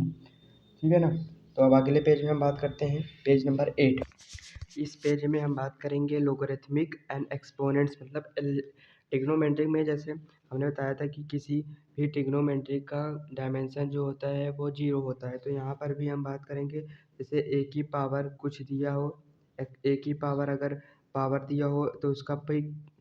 ठीक है ना। तो अब अगले पेज में हम बात करते हैं, पेज नंबर 8। इस पेज में हम बात करेंगे लोगरिथमिक एंड एक्सपोनेंट्स, मतलब ट्रिग्नोमेट्री में जैसे हमने बताया था कि किसी भी ट्रिग्नोमेट्री का डायमेंशन जो होता है वो 0 होता है। तो यहाँ पर भी हम बात करेंगे जैसे ए की पावर कुछ दिया हो, ए की पावर अगर पावर दिया हो तो उसका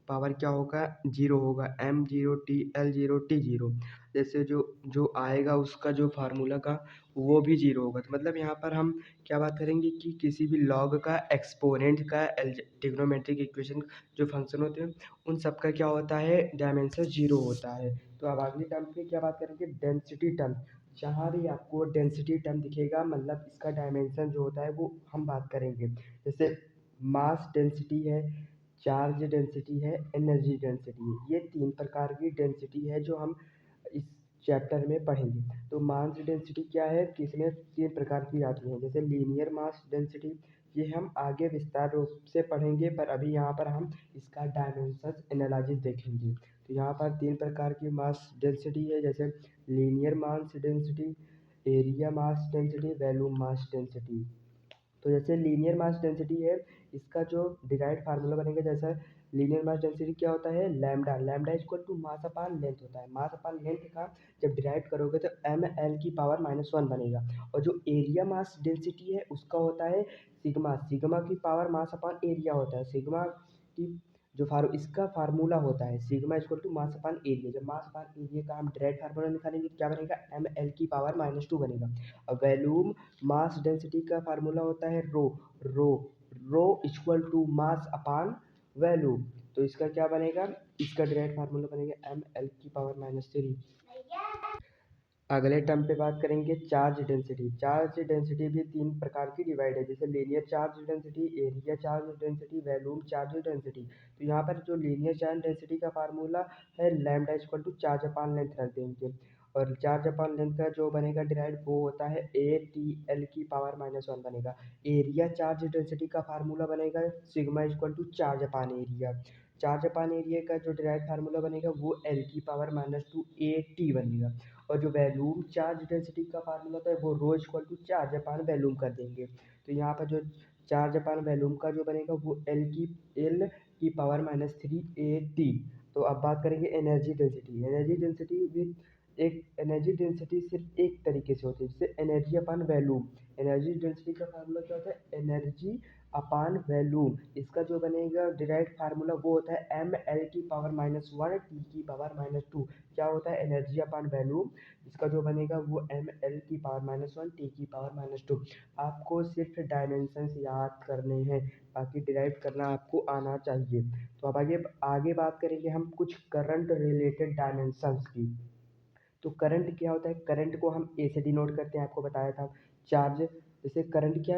पावर क्या होगा, 0 होगा, m0 t l0 t0। जैसे जो जो आएगा उसका जो फार्मूला का वो भी 0 होगा। तो मतलब यहाँ पर हम क्या बात करेंगे कि किसी भी लॉग का एक्सपोनेंट का ट्रिग्नोमेट्रिक इक्वेशन जो फंक्शन होते हैं उन सब का क्या होता है, डायमेंशन 0 होता है। तो अब अगली टर्म की क्या बात करेंगे, डेंसिटी टर्म। जहाँ भी आपको डेंसिटी टर्म दिखेगा मतलब इसका डायमेंशन जो होता है वो हम बात करेंगे। जैसे मास डेंसिटी है, चार्ज डेंसिटी है, एनर्जी डेंसिटी है, ये 3 प्रकार की डेंसिटी है जो हम इस चैप्टर में पढ़ेंगे। तो मास डेंसिटी क्या है कि इसमें 3 प्रकार की आती हैं, जैसे लीनियर मास डेंसिटी, ये हम आगे विस्तार रूप से पढ़ेंगे, पर अभी यहाँ पर हम इसका डायमेंशन एनालिसिस देखेंगे। तो यहाँ पर 3 प्रकार की मास डेंसिटी है, जैसे linear mass density, area mass density, volume mass density. तो जैसे लीनियर मास डेंसिटी है, इसका जो डिराइव्ड फार्मूला बनेगा, जैसा लीनियर मास डेंसिटी क्या होता है, lambda, lambda equal to mass upon length होता है। मास अपान लेंथ का जब डिराइव करोगे तो एम एल की पावर -1 बनेगा। और जो एरिया मास डेंसिटी है उसका होता है सिग्मा, सिग्मा की पावर मास अपान एरिया होता है। सिग्मा की जो इसका फार्मूला होता है sigma equal to mass upon area. जब मास अपान एरिया का हम डायरेक्ट फार्मूला निकालेंगे क्या बनेगा, एम एल की पावर -2 बनेगा। और वैल्यूम मास डेंसिटी का फार्मूला होता है rho, rho rho equal to mass upon volume. तो इसका क्या बनेगा, इसका डायरेक्ट फार्मूला बनेगा एम एल की पावर -3। अगले टर्म पे बात करेंगे चार्ज डेंसिटी। चार्ज डेंसिटी भी 3 प्रकार की डिवाइड है, जैसे linear charge density, area charge density, volume charge density. तो यहाँ पर जो लीनियर चार्ज डेंसिटी का फार्मूला है lambda equal to charge upon length रख देंगे। और चार्ज अपान लेंथ का जो बनेगा डिराइव वो होता है ए टी एल की पावर -1 बनेगा। एरिया चार्ज डेंसिटी का फार्मूला बनेगा sigma equal to charge upon area. Charge upon area का जो डिराइव फार्मूला बनेगा वो एल की पावर -2 ए टी बनेगा। और जो वैल्यूम चार्ज डेंसिटी का फार्मूला होता है वो rho equal to charge upon volume कर देंगे। तो यहाँ पर जो चार्ज अपान वैल्यूम का जो बनेगा वो एल की पावर -3 ए टी। तो अब बात करेंगे एनर्जी डेंसिटी। एनर्जी डेंसिटी भी एक एनर्जी डेंसिटी सिर्फ एक तरीके से होती है, जैसे एनर्जी अपान वैल्यूम। एनर्जी डेंसिटी का फार्मूला क्या होता है, एनर्जी अपान वैल्यूम। इसका जो बनेगा डायरेक्ट फार्मूला वो होता है एम एल की पावर -1 टी की पावर -2। क्या होता है एनर्जी अपान वैल्यूम, इसका जो बनेगा वो एम एल की पावर -1 टी की पावर -2। आपको सिर्फ डायमेंशंस याद करने हैं, बाकी डिराइव करना आपको आना चाहिए। तो अब आगे आगे बात करेंगे हम कुछ करंट रिलेटेड डायमेंशंस की। तो करंट क्या होता है, करंट को हम ए से डिनोट करते हैं, आपको बताया था। चार्ज, जैसे करंट क्या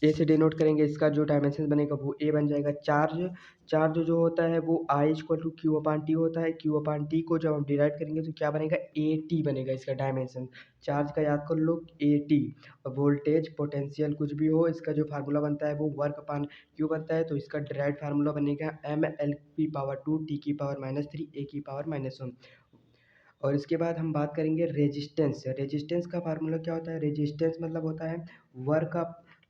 ए से डिनोट करेंगे, इसका जो डायमेंशन बनेगा वो ए बन जाएगा। चार्ज चार्ज जो होता है वो I equal to Q upon T होता है। क्यू अपान टी को जब हम डिराइव करेंगे तो क्या बनेगा, ए टी बनेगा इसका डायमेंशन। चार्ज का याद कर लो, ए टी। और वोल्टेज पोटेंशियल कुछ भी हो, इसका जो फार्मूला बनता है वो वर्क अपान क्यू बनता है। तो इसका डायरेक्ट फार्मूला बनेगा एम एल की पावर टू टी की पावर माइनस थ्री ए की पावर माइनस वन। और इसके बाद हम बात करेंगे रेजिस्टेंस। रेजिस्टेंस का फार्मूला क्या होता है, रेजिस्टेंस मतलब होता है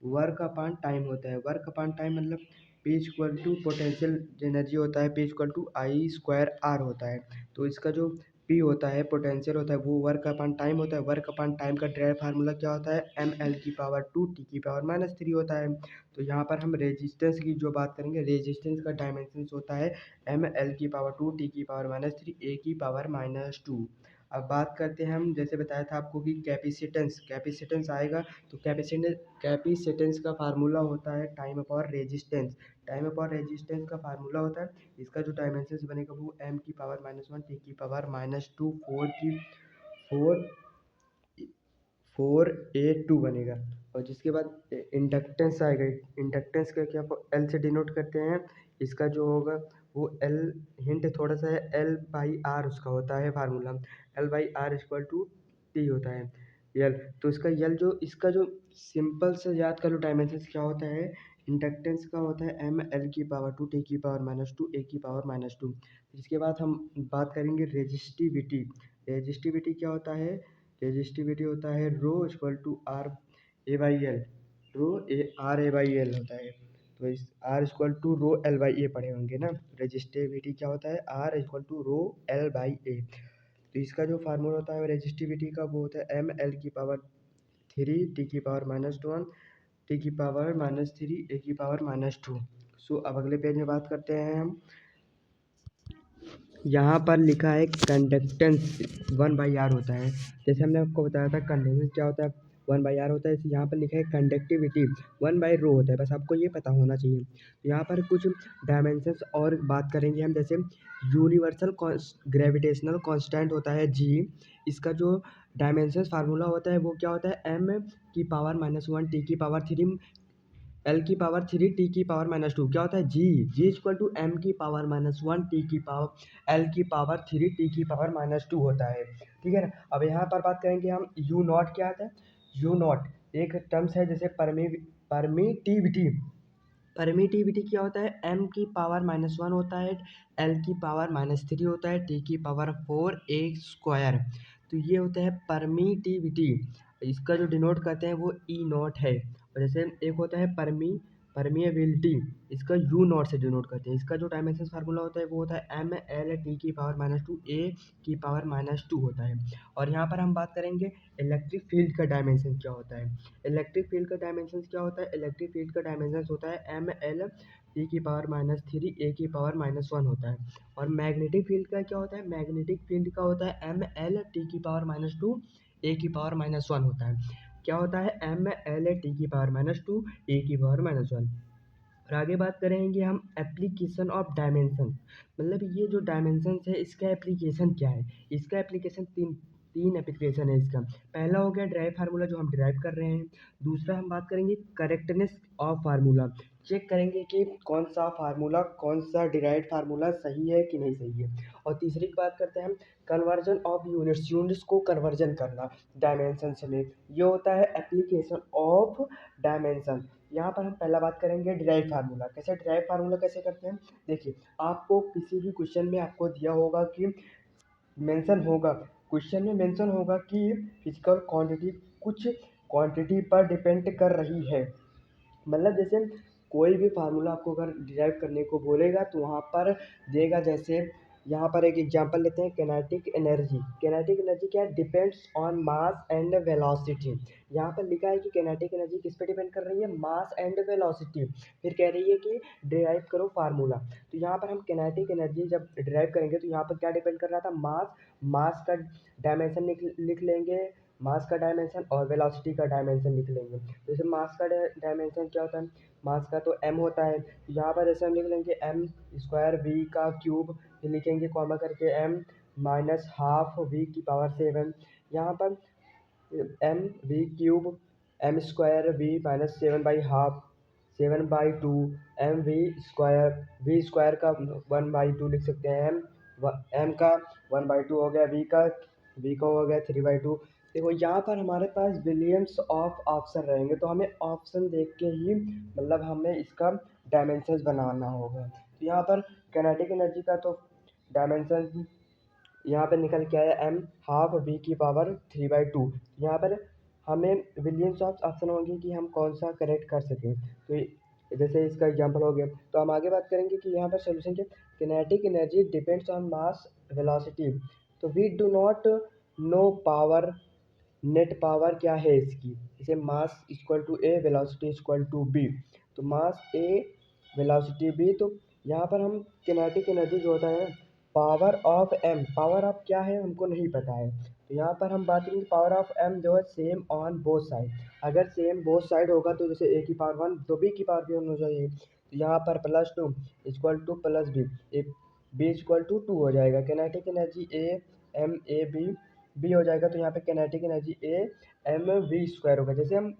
वर्क अपान टाइम होता है। वर्क अपान टाइम मतलब P equal to potential energy होता है, P equal to I square R होता है। तो इसका जो पी होता है पोटेंशियल होता है वो वर्क अपॉन टाइम होता है। वर्क अपॉन टाइम का डायरेक्ट फार्मूला क्या होता है, एम एल की पावर टू टी की पावर माइनस थ्री होता है। तो यहाँ पर हम रेजिस्टेंस की जो बात करेंगे, रेजिस्टेंस का डायमेंशन होता है एम एल की पावर टू टी की पावर माइनस थ्री ए की पावर माइनस टू। अब बात करते हैं हम, जैसे बताया था आपको कि कैपेसिटेंस कैपेसिटेंस आएगा। तो कैपेसिटेंस का फार्मूला होता है time upon resistance. Time upon resistance का फार्मूला होता है, इसका जो डायमेंशन बनेगा वो एम की पावर माइनस वन टी की power minus two four four A two बनेगा। और जिसके बाद इंडक्टेंस आएगा। इंडक्टेंस का क्या एल से डिनोट करते हैं, इसका जो होगा वो एल, हिंट थोड़ा सा है, एल बाई आर उसका होता है formula. L by R equal to T होता है यल। तो इसका जो सिंपल से याद कर लो डायमेंशन क्या होता है, इंडक्टेंस का होता है एम एल की पावर टू टी की पावर माइनस टू ए की पावर माइनस टू। इसके बाद हम बात करेंगे रेजिस्टिविटी। रेजिस्टिविटी क्या होता है, रेजिस्टिविटी होता है rho equal to R A by L. Rho A R A by L होता है। तो इस R equal to rho L by A पढ़े होंगे ना। रेजिस्टिविटी क्या होता है, R equal to rho L by A. तो इसका जो फार्मूला होता है रेजिस्टिविटी का वो होता है एम एल की पावर थ्री टी की पावर माइनस वन टी की पावर माइनस थ्री ए की पावर माइनस टू। सो अब अगले पेज में बात करते हैं हम। यहाँ पर लिखा है कंडक्टेंस वन बाई आर होता है। जैसे हमने आपको बताया था कंडक्टेंस क्या होता है, वन बाई आर होता है। यहाँ पर लिखा है कंडक्टिविटी वन बाई रो होता है, बस आपको ये पता होना चाहिए। यहाँ पर कुछ डायमेंशंस और बात करेंगे हम, जैसे यूनिवर्सल ग्रेविटेशनल कांस्टेंट होता है जी। इसका जो डायमेंशंस फार्मूला होता है वो क्या होता है, एम की पावर माइनस वन टी की पावर थ्री एल की पावर थ्री टी की पावर माइनस टू। क्या होता है, जी इक्वल टू एम की पावर माइनस वन टी की पावर एल की पावर थ्री टी की पावर माइनस टू होता है। ठीक है ना। अब यहाँ पर बात करेंगे हम यू नॉट क्या आता है। यू नॉट एक टर्म्स है, जैसे परमिटिविटी। परमिटिविटी क्या होता है, एम की पावर माइनस वन होता है, एल की पावर माइनस थ्री होता है, टी की पावर फोर ए स्क्वायर। तो ये होता है परमिटिविटी। इसका जो डिनोट करते हैं वो ई नॉट है। और जैसे एक होता है परमिएबिलिटी, इसका यू नॉट से डिनोट करते हैं। इसका जो डायमेंशन फार्मूला होता है वो होता है एम एल टी की पावर माइनस टू ए की पावर माइनस टू होता है। और यहाँ पर हम बात करेंगे इलेक्ट्रिक फील्ड का डायमेंशन क्या होता है। इलेक्ट्रिक फील्ड का डायमेंशन क्या होता है, इलेक्ट्रिक फील्ड का डायमेंशन होता है एम एल टी की पावर माइनस थ्री ए की पावर माइनस वन होता है। और मैग्नेटिक फील्ड का क्या होता है, मैग्नेटिक फील्ड का होता है एम एल टी की पावर माइनस टू ए की पावर माइनस वन होता है। क्या होता है, एम एल टी की पावर माइनस टू ए की पावर माइनस वन। और आगे बात करेंगे हम एप्लीकेशन ऑफ डायमेंशन। मतलब ये जो डायमेंशन है इसका एप्लीकेशन क्या है। इसका एप्लीकेशन तीन तीन एप्लीकेशन है इसका। पहला हो गया ड्राइव फार्मूला जो हम ड्राइव कर रहे हैं। दूसरा हम बात करेंगे करेक्टनेस ऑफ फार्मूला, चेक करेंगे कि कौन सा फार्मूला, कौन सा डिराइव फार्मूला सही है कि नहीं सही है। और तीसरी बात करते हैं हम कन्वर्जन ऑफ यूनिट्स, यूनिट्स को कन्वर्जन करना डायमेंशन में, ये होता है एप्लीकेशन ऑफ डायमेंशन। यहाँ पर हम पहला बात करेंगे डिराइव फार्मूला। कैसे डिराइव फार्मूला कैसे करते हैं, देखिए आपको किसी भी क्वेश्चन में आपको दिया होगा कि मेंशन होगा, क्वेश्चन में मेंशन होगा कि फिजिकल क्वांटिटी कुछ क्वांटिटी पर डिपेंड कर रही है। मतलब जैसे कोई भी फार्मूला आपको अगर डिराइव करने को बोलेगा तो वहाँ पर देगा, जैसे यहाँ पर एक एग्जांपल लेते हैं किनेटिक एनर्जी। किनेटिक एनर्जी क्या है, depends on mass and velocity. यहाँ पर लिखा है कि किनेटिक एनर्जी किस पे डिपेंड कर रही है, मास एंड वेलोसिटी। फिर कह रही है कि डिराइव करो फार्मूला। तो यहाँ पर हम किनेटिक एनर्जी जब डिराइव करेंगे तो यहाँ पर क्या डिपेंड कर रहा था, मास। मास का डायमेंशन लिख लेंगे, मास का डायमेंशन, और वेलोसिटी का डायमेंशन लिख लेंगे। जैसे मास का डायमेंशन क्या होता है, मास का तो m होता है। यहाँ पर जैसे हम लिख लेंगे m स्क्वायर v का क्यूब, फिर लिखेंगे कॉमा करके m माइनस हाफ v की पावर सेवन। यहाँ पर m v cube M square V minus 7/12 7/2 M we square का 1/2 लिख सकते हैं। एम का 1/2 हो गया, वी का हो गया 3/2। देखो यहाँ पर हमारे पास बिलियंस ऑफ ऑप्शन रहेंगे, तो हमें ऑप्शन देख के ही मतलब हमें इसका डायमेंशंस बनाना होगा। तो यहाँ पर काइनेटिक एनर्जी का तो डायमेंशन यहाँ पे निकल के आया एम हाफ वी की पावर 3/2। यहाँ पर हमें बिलियंस ऑफ ऑप्शन होंगे कि हम कौन सा करेक्ट कर सकें। तो जैसे इसका एग्जांपल हो गया, तो हम आगे बात करेंगे कि यहाँ पर सोल्यूशन के kinetic energy depends on mass velocity. तो we do not know power, net power क्या है इसकी, जैसे mass equal to A, velocity equal to B. तो मास ए, वेलोसिटी बी। तो यहाँ पर हम किनेटिक एनर्जी जो होता है power of M, power of क्या है हमको नहीं पता है। तो यहाँ पर हम बात करेंगे पावर ऑफ एम जो है सेम ऑन बोथ साइड। अगर सेम बोथ साइड होगा तो जैसे ए की पावर 1 तो बी की पावर भी होना चाहिए। तो यहाँ पर +2 equal to plus B, B equal to 2 हो जाएगा। Kinetic energy A M A B हो जाएगा। तो यहाँ पे kinetic energy A M we square होगा। जैसे हम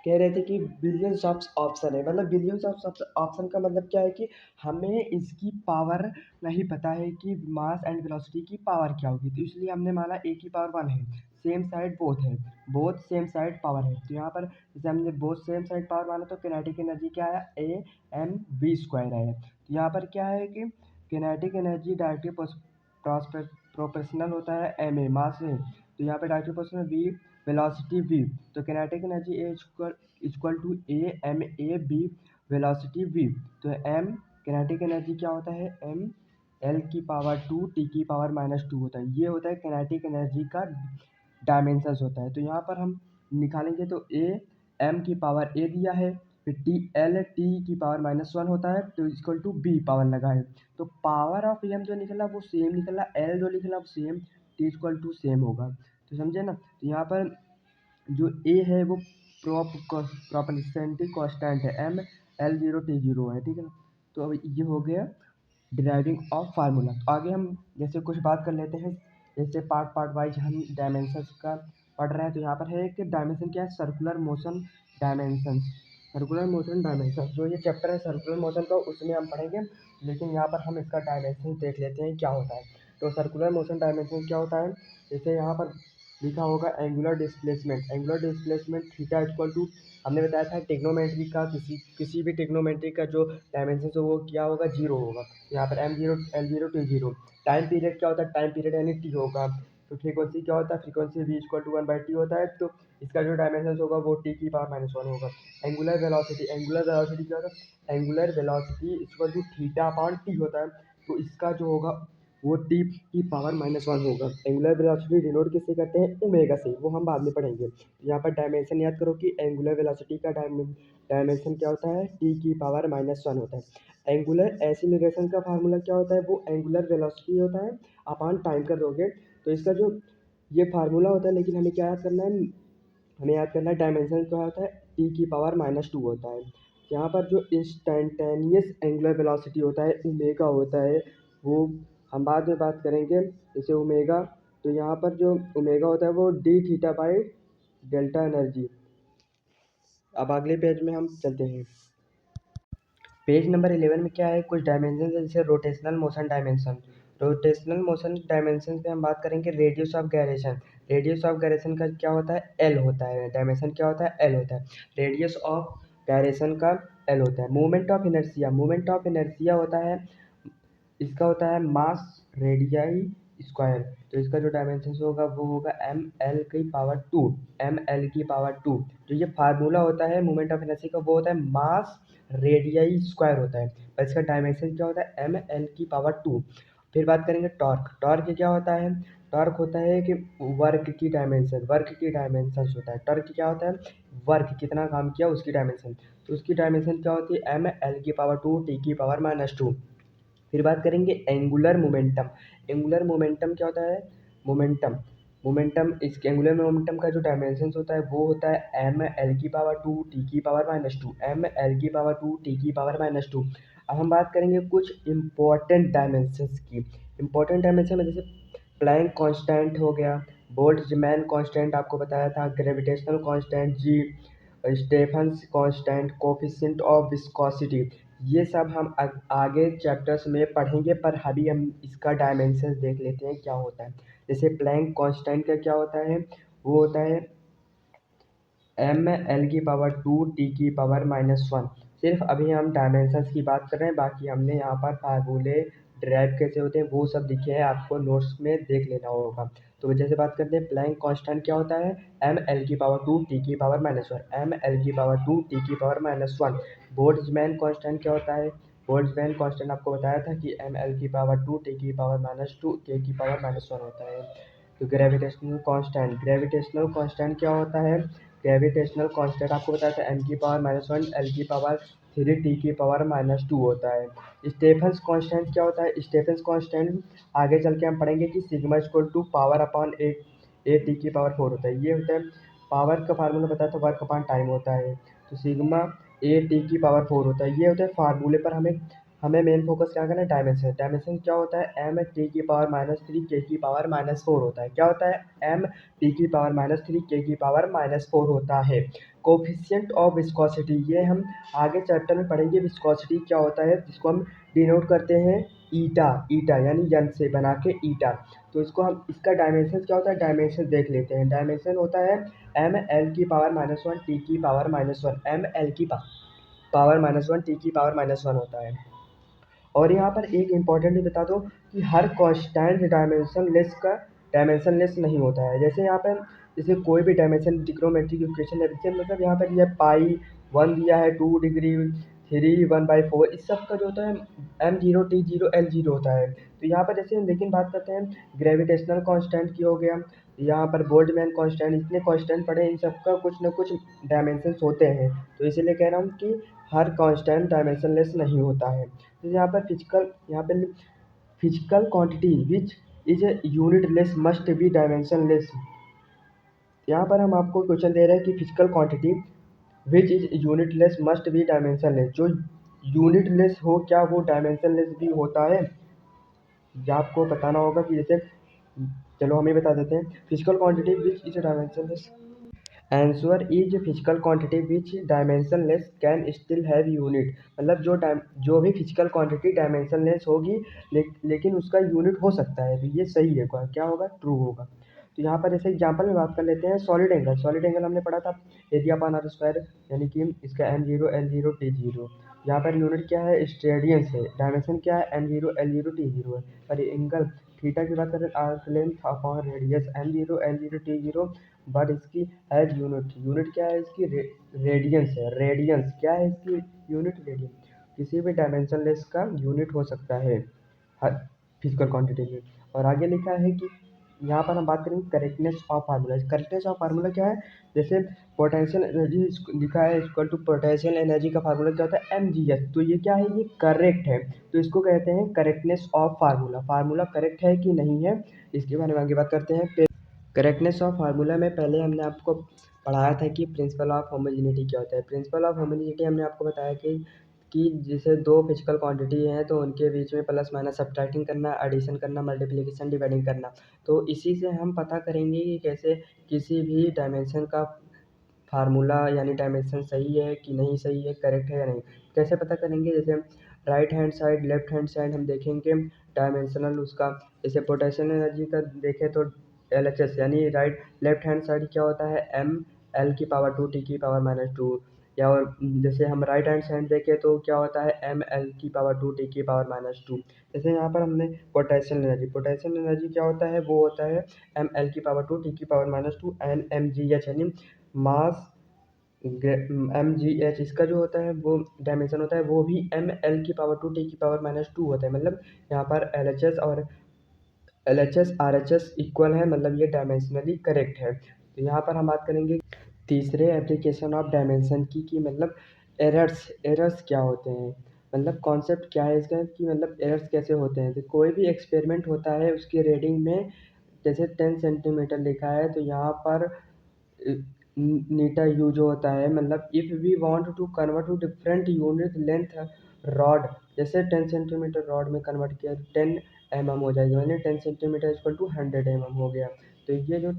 कह रहे थे कि बिलियंस ऑफ ऑप्शन है, मतलब बिलियंस ऑफ ऑप्शन का मतलब क्या है कि हमें इसकी पावर नहीं पता है कि मास एंड वेलोसिटी की पावर क्या होगी। तो इसलिए हमने माना ए की पावर 1 है, सेम साइड बोथ है, बोथ सेम साइड पावर है। तो यहाँ पर जैसे हमने बोथ सेम साइड पावर माना तो किनेटिक एनर्जी क्या है, ए एम वी स्क्वायर है। तो यहाँ पर क्या है कि किनेटिक एनर्जी डायरेक्टली प्रोपोर्शनल होता है एम ए मास से। तो यहाँ पे directly proportional V velocity v। तो kinetic energy A equal to A M A B velocity v। तो एम किनेटिक एनर्जी क्या होता है, एम एल की पावर 2 टी की पावर -2 होता है। ये होता है किनेटिक एनर्जी का डायमेंशंस होता है। तो यहाँ पर हम निकालेंगे तो ए एम की पावर ए दिया है, फिर टी की पावर -1 होता है, तो इक्वल टू बी पावर लगा है। तो पावर ऑफ एम जो निकला वो सेम निकला, एल जो निकला वो same, T equal to same होगा। तो समझे ना। तो यहाँ पर जो ए है वो प्रोपोर्शनलिटी कांस्टेंट है, एम एल 0 टी 0 है, ठीक है ना। तो अब ये हो गया डिराइविंग ऑफ फार्मूला। तो आगे हम जैसे कुछ बात कर लेते हैं, जैसे पार्ट वाइज हम डायमेंशंस का पढ़ रहे हैं। तो यहाँ पर है कि डायमेंशन क्या है, circular motion dimension. Circular motion dimension जो ये चैप्टर है सर्कुलर मोशन का, उसमें हम पढ़ेंगे, लेकिन यहाँ पर हम इसका डायमेंशन देख लेते हैं क्या होता है। तो सर्कुलर मोशन डायमेंशन क्या होता है, जैसे यहाँ पर लिखा होगा angular displacement theta equal to, हमने बताया था टिग्नोमेट्री का, किसी भी टिग्नोमेट्री का जो डायमेंशन है वो क्या होगा, 0 होगा। यहाँ पर M0 L0 T0। Time period क्या होता है, टाइम पीरियड यानी टी होगा। तो फ्रीक्वेंसी क्या होता है, frequency v equal to 1/t होता है। तो इसका जो डायमेंशन होगा वो टी की पावर -1 होगा। एंगुलर वेलोसिटी क्या होता है, angular velocity equal to theta upon T होता है। तो इसका जो होगा वो टी की पावर -1 होगा। एंगुलर वेलोसिटी डिनोट किससे करते हैं, ओमेगा से, वो हम बाद में पढ़ेंगे। यहाँ पर डायमेंशन याद करो कि एंगुलर वेलोसिटी का डायमेंशन क्या होता है, टी की पावर -1 होता है। एंगुलर एक्सीलरेशन का फार्मूला क्या होता है, वो एंगुलर वेलोसिटी होता है अपॉन टाइम कर दोगे। तो इसका जो ये फार्मूला होता है, लेकिन हमें क्या याद करना है, हमें याद करना है डायमेंशन क्या होता है, टी की पावर -2 होता है। यहाँ पर जो इंस्टेंटेनियस एंगुलर वेलोसिटी होता है ओमेगा होता है, वो हम बाद में बात करेंगे। जैसे ओमेगा, तो यहाँ पर जो ओमेगा होता है वो D theta by delta energy. अब अगले पेज में हम चलते हैं। पेज नंबर 11 में क्या है, कुछ डायमेंशन है, जैसे rotational motion dimension. Rotational motion dimension पे हम बात करेंगे radius of gyration. Radius of gyration का क्या होता है, एल होता है। डायमेंशन क्या होता है, एल होता है। रेडियस ऑफ गायरेशन का एल होता है। मूवमेंट ऑफ इनर्शिया होता है, इसका होता है मास रेडियाई स्क्वायर। तो इसका जो डायमेंशन होगा वो होगा एम एल की पावर 2, जो ये फार्मूला होता है मूवमेंट ऑफ इनर्शिया का वो होता है मास रेडियाई स्क्वायर होता है, और इसका डायमेंशन क्या होता है, एम एल की पावर 2। फिर बात करेंगे टॉर्क क्या होता है, टॉर्क होता है कि वर्क की डायमेंशन होता है। टॉर्क क्या होता है, वर्क कितना काम किया उसकी डायमेंशन। तो उसकी डायमेंशन क्या होती है, एम एल की पावर 2 टी की पावर -2। फिर बात करेंगे एंगुलर मोमेंटम क्या होता है, इस एंगुलर मोमेंटम का जो डायमेंशन होता है वो होता है एम एल की पावर 2 टी की पावर -2, एम एल की पावर 2 टी की पावर -2। अब हम बात करेंगे कुछ इंपॉर्टेंट डायमेंशंस की। इंपॉर्टेंट डायमेंशन में जैसे प्लैंक कांस्टेंट हो गया, बोल्ट्जमैन कांस्टेंट आपको बताया था, gravitational constant ji, Stefan's constant, coefficient of viscosity. ये सब हम आगे चैप्टर्स में पढ़ेंगे, पर अभी हम इसका डायमेंशन देख लेते हैं क्या होता है। जैसे प्लैंक कांस्टेंट का क्या होता है, वो होता है ml⁻²t⁻⁻1। सिर्फ अभी हम डायमेंशंस की बात कर रहे हैं, बाकी हमने यहाँ पर फार्मूले ड्राइव कैसे होते हैं वो सब लिखे हैं, आपको नोट्स में देख लेना होगा। तो जैसे बात करते हैं प्लैंक कांस्टेंट क्या होता है, ml⁻²t⁻⁻1, ml⁻²t⁻⁻1। बोल्ट्जमैन कांस्टेंट क्या होता है, बोल्ट्जमैन कांस्टेंट आपको बताया था कि ml⁻²t⁻⁻2 होता है। तो ग्रेविटेशनल कांस्टेंट क्या होता है, ग्रेविटेशनल कांस्टेंट आपको बताया था m⁻⁻1 l⁻3 t⁻⁻2 होता है। स्टेफन्स कांस्टेंट क्या होता है, स्टेफन्स कांस्टेंट आगे चल के हम पढ़ेंगे कि sigma equal to power upon A t⁴ होता है। ये होता है पावर का फार्मूला बताया था, वर्क अपॉन टाइम होता है। तो सिग्मा a t⁴ होता है। ये होता है फार्मूले पर हमें हमें मेन फोकस क्या करना है, डायमेंशन। डायमेंशन क्या होता है, m⁻3 k⁻4 होता है। क्या होता है, m⁻3 k⁻4 होता है। कोफिशिएंट ऑफ विस्कोसिटी, ये हम आगे चैप्टर में पढ़ेंगे। विस्कोसिटी क्या होता है, जिसको हम डिनोट करते हैं ईटा, ईटा यानी यन से बना के ईटा। तो इसको हम इसका डायमेंशन क्या होता है, डायमेंशन देख लेते हैं। डायमेंशन होता है ml⁻⁻1 t⁻⁻1, ml⁻⁻1 t⁻⁻1 होता है। और यहाँ पर एक इम्पॉर्टेंट बता दो कि हर कांस्टेंट डायमेंशन लेस नहीं होता है। जैसे यहाँ पर जैसे कोई भी डायमेंशन ट्रिग्नोमेट्रिक इक्वेशन है, मतलब यहाँ पर यह पाई 1 दिया है, 2 डिग्री 3 1/4, इस सब का जो होता है m0 t0 l0 होता है। तो यहाँ पर जैसे लेकिन बात करते हैं ग्रेविटेशनल कांस्टेंट की हो गया, यहाँ पर बोल्ट्जमैन कांस्टेंट, इतने कांस्टेंट पढ़े, इन सब का कुछ ना कुछ डायमेंशंस होते हैं। तो इसीलिए कह रहा हूँ कि हर कांस्टेंट डायमेंशन लेस नहीं होता है। तो यहाँ पे physical quantity which is a unit less must be dimension less. यहाँ पर हम आपको क्वेश्चन दे रहे हैं कि physical quantity which is unit less must be dimension less. जो यूनिट लेस हो क्या वो डायमेंशन लेस भी होता है, या आपको बताना होगा कि जैसे चलो हम ही बता देते हैं। Physical quantity which is dimension less, answer is physical quantity which dimensionless can still have unit. मतलब जो भी फिजिकल क्वांटिटी डायमेंशनलेस होगी लेकिन उसका यूनिट हो सकता है। तो ये सही है, क्या होगा, ट्रू होगा। तो यहाँ पर जैसे एग्जांपल में बात कर लेते हैं सॉलिड एंगल। सॉलिड एंगल हमने पढ़ा था एरिया अपॉन आर स्क्वायर, यानी कि इसका m0 l0 t0। यहाँ पर यूनिट क्या है, स्टेडियंस है। डायमेंशन क्या है, m0 l0 t0 है। पर एंगल थीटा की बात करें, arc length upon radius m0 l0 t0, but इसकी एज यूनिट क्या है इसकी, रेडियंस है। रेडियंस क्या है इसकी यूनिट, रेडियंस। किसी भी डायमेंशनलेस का यूनिट हो सकता है हर फिजिकल क्वांटिटी में। और आगे लिखा है कि यहाँ पर हम बात करेंगे correctness of formula. Correctness of formula क्या है, जैसे पोटेंशियल एनर्जी लिखा है इक्वल टू पोटेंशियल एनर्जी का फार्मूला क्या होता है, mgh। तो ये क्या है, ये करेक्ट है। तो इसको कहते हैं correctness of formula. Formula correct है कि नहीं है, इसके बारे में आगे बात करते हैं। करेक्टनेस ऑफ फार्मूला में पहले हमने आपको पढ़ाया था कि प्रिंसिपल ऑफ होमोजेनिटी क्या होता है। प्रिंसिपल ऑफ होमोजेनिटी हमने आपको बताया कि जैसे दो फिजिकल क्वांटिटी हैं तो उनके बीच में प्लस माइनस सब्ट्रैक्टिंग करना, एडिशन करना, मल्टीप्लिकेशन, डिवाइडिंग करना। तो इसी से हम पता करेंगे कि कैसे किसी भी डायमेंशन का फार्मूला यानी डायमेंशन सही है कि नहीं सही है, करेक्ट है या नहीं। कैसे पता करेंगे, जैसे हम right hand side left hand side हम देखेंगे डायमेंशनल उसका। जैसे पोटेंशियल एनर्जी का देखें तो LHS यानी राइट लेफ्ट हैंड साइड क्या होता है, ml⁻2 t⁻⁻2। या और जैसे हम राइट हैंड साइड देखें तो क्या होता है ml⁻2 t⁻⁻2। जैसे यहाँ पर हमने पोटेंशियल एनर्जी क्या होता है, वो होता है ml⁻2 t⁻2 एन mgh, यानी मास mgh। इसका जो होता है वो डायमेंशन होता है वो भी ml⁻2 t⁻2 होता है। मतलब यहाँ पर LHS RHS इक्वल है, मतलब ये डायमेंशनली करेक्ट है। तो यहाँ पर हम बात करेंगे तीसरे एप्लीकेशन ऑफ डायमेंशन की, कि मतलब एरर्स क्या होते हैं, मतलब कॉन्सेप्ट क्या है इसका, कि मतलब एरर्स कैसे होते हैं। तो कोई भी एक्सपेरिमेंट होता है उसकी रीडिंग में जैसे 10 सेंटीमीटर लिखा है तो यहाँ पर नीटा यूज होता है। मतलब if we want to convert to different unit length rod, जैसे 10 सेंटीमीटर रॉड में कन्वर्ट किया 10 mm हो जाएगा, यानी 10 सेंटीमीटर इक्वल टू 100 mm हो गया। तो ये जो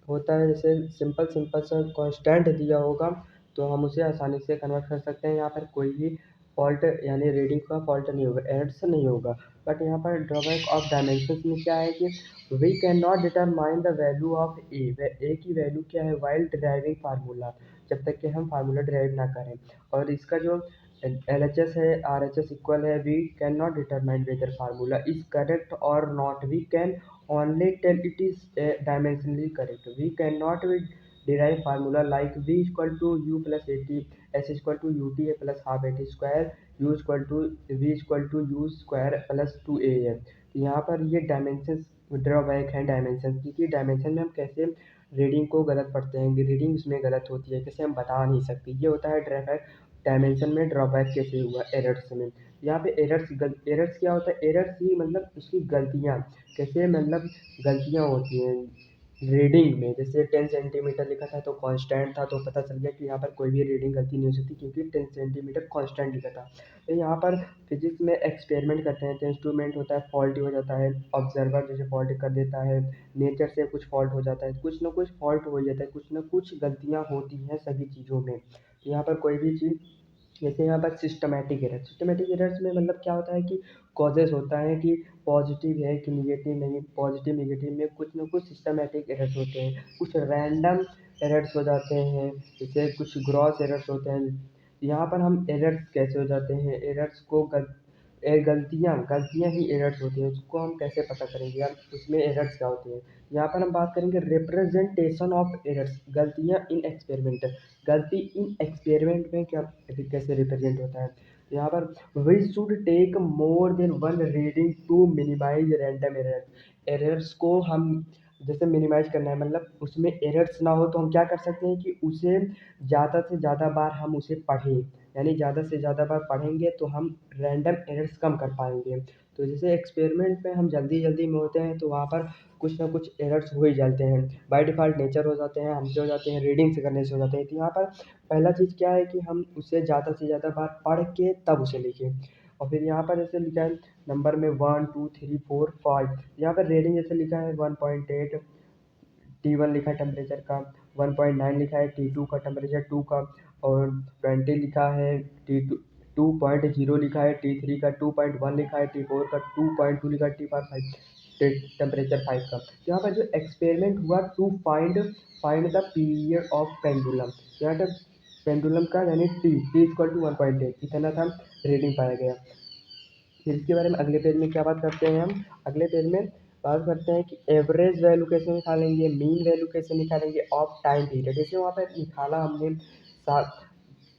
होता है, जैसे सिंपल सिंपल सा कांस्टेंट दिया होगा तो हम उसे आसानी से कन्वर्ट कर सकते हैं। यहाँ पर कोई भी फॉल्ट यानी रीडिंग का फॉल्ट नहीं होगा, एरर्स नहीं होगा। बट यहाँ पर ड्रॉबैक ऑफ डायमेंशंस में क्या है कि we can not determine the value of A की वैल्यू क्या है वाइल डिराइविंग फार्मूला, जब तक कि हम फार्मूला डिराइव ना करें। और इसका जो LHS है, RHS इक्वल है, we can not determine whether formula is correct और not, we can only tell it is dimensionally correct. We cannot derive formula like v equal to u plus at, s equal to ut plus half at square, u equal to v equal to u square plus 2a। यहाँ पर ये dimension drawback है dimension की, कि dimension में हम कैसे reading को गलत पढ़ते हैं, रीडिंग उसमें गलत होती है, कैसे हम बता नहीं सकते। ये होता है ड्रॉबैक। डायमेंशन में ड्रॉबैक कैसे हुआ एरर्स में। यहाँ पे एरर्स क्या होता है, एरर्स ही मतलब उसकी गलतियाँ, कैसे मतलब गलतियाँ होती हैं रीडिंग में। जैसे 10 सेंटीमीटर लिखा था तो कांस्टेंट था, तो पता चल गया कि यहाँ पर कोई भी रीडिंग गलती नहीं हो सकती क्योंकि 10 सेंटीमीटर कांस्टेंट लिखा था। तो यहाँ पर फिजिक्स में एक्सपेरिमेंट करते हैं तो इंस्ट्रूमेंट होता है फॉल्टी हो जाता है, ऑब्जर्वर जैसे फॉल्ट कर देता है, नेचर से कुछ फॉल्ट हो जाता है, कुछ ना कुछ फॉल्ट हो जाता है, कुछ ना कुछ गलतियाँ होती हैं सभी चीज़ों में। यहाँ पर कोई भी चीज़, जैसे यहाँ पर सिस्टमेटिक एरर्स में मतलब क्या होता है कि कॉजेस होता है कि पॉजिटिव है कि निगेटिव नहीं, पॉजिटिव निगेटिव में कुछ ना कुछ सिस्टमेटिक एरर्स होते हैं, कुछ रैंडम एरर्स हो जाते हैं, जैसे कुछ ग्रॉस एरर्स होते हैं। यहाँ पर हम एरर्स कैसे हो जाते हैं, एरर्स को गलतियाँ ही एरर्स होती हैं, उसको हम कैसे पता करेंगे यार उसमें एरर्स क्या होते हैं। यहाँ पर हम बात करेंगे रिप्रेजेंटेशन ऑफ एरर्स, गलतियाँ इन एक्सपेरिमेंट। गलती इन एक्सपेरिमेंट में क्या कैसे रिप्रेजेंट होता है। तो यहाँ पर we should take more than one reading to minimise random errors को हम जैसे मिनिमाइज करना है, मतलब उसमें एरर्स ना हो, तो हम क्या कर सकते हैं कि उसे ज़्यादा से ज़्यादा बार हम उसे पढ़ें, यानी ज़्यादा से ज़्यादा बार पढ़ेंगे तो हम रैंडम एरर्स कम कर पाएंगे। तो जैसे एक्सपेरिमेंट में हम जल्दी जल्दी में होते हैं तो वहाँ पर कुछ ना कुछ एरर्स हो ही जाते हैं, बाय डिफ़ॉल्ट नेचर हो जाते हैं, हमसे हो जाते हैं, रीडिंग से करने से हो जाते हैं। तो यहाँ पर पहला चीज़ क्या है कि हम उसे ज़्यादा से ज़्यादा बार पढ़ के तब उसे लिखें। और फिर यहाँ पर जैसे लिखा है नंबर में 1 2 3 4 5, यहाँ पर रीडिंग जैसे लिखा है 1.8, T1 लिखा है टेम्परेचर का, 1.9 लिखा है T2 का टेम्परेचर 2 का, और 20 लिखा है T2, 2.0 लिखा है T3 का, 2.1 लिखा है T4 का, 2.2 लिखा है T5 टेम्परेचर 5 का। तो यहाँ पर जो एक्सपेरिमेंट हुआ to find the period of pendulum, यहाँ पर पेंडुलम का यानी टी इक्वल टू 1.8 इतना था रीडिंग पाया गया। फिर इसके बारे में अगले पेज में क्या बात करते हैं, हम अगले पेज में बात करते हैं कि एवरेज वैल्यू कैसे निकालेंगे, मीन वैल्यू कैसे निकालेंगे ऑफ टाइम पीरियड। जैसे वहाँ पर निकाला हमने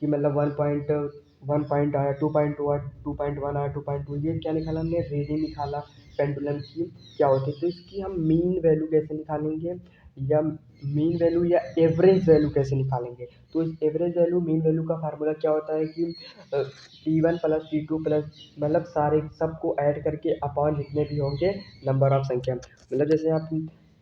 कि मतलब 1 पॉइंट आया, 2.2 आया, 2.1 आया, 2.2, ये क्या निकाला हमने, रीडिंग निकाला पेंडुलम की क्या होती है। तो इसकी हम मीन वैल्यू कैसे निकालेंगे, या मीन वैल्यू या एवरेज वैल्यू कैसे निकालेंगे। तो इस एवरेज वैल्यू मीन वैल्यू का फार्मूला क्या होता है कि T1 प्लस T2 प्लस मतलब सारे सबको ऐड करके अपॉन जितने भी होंगे नंबर ऑफ संख्या, मतलब जैसे आप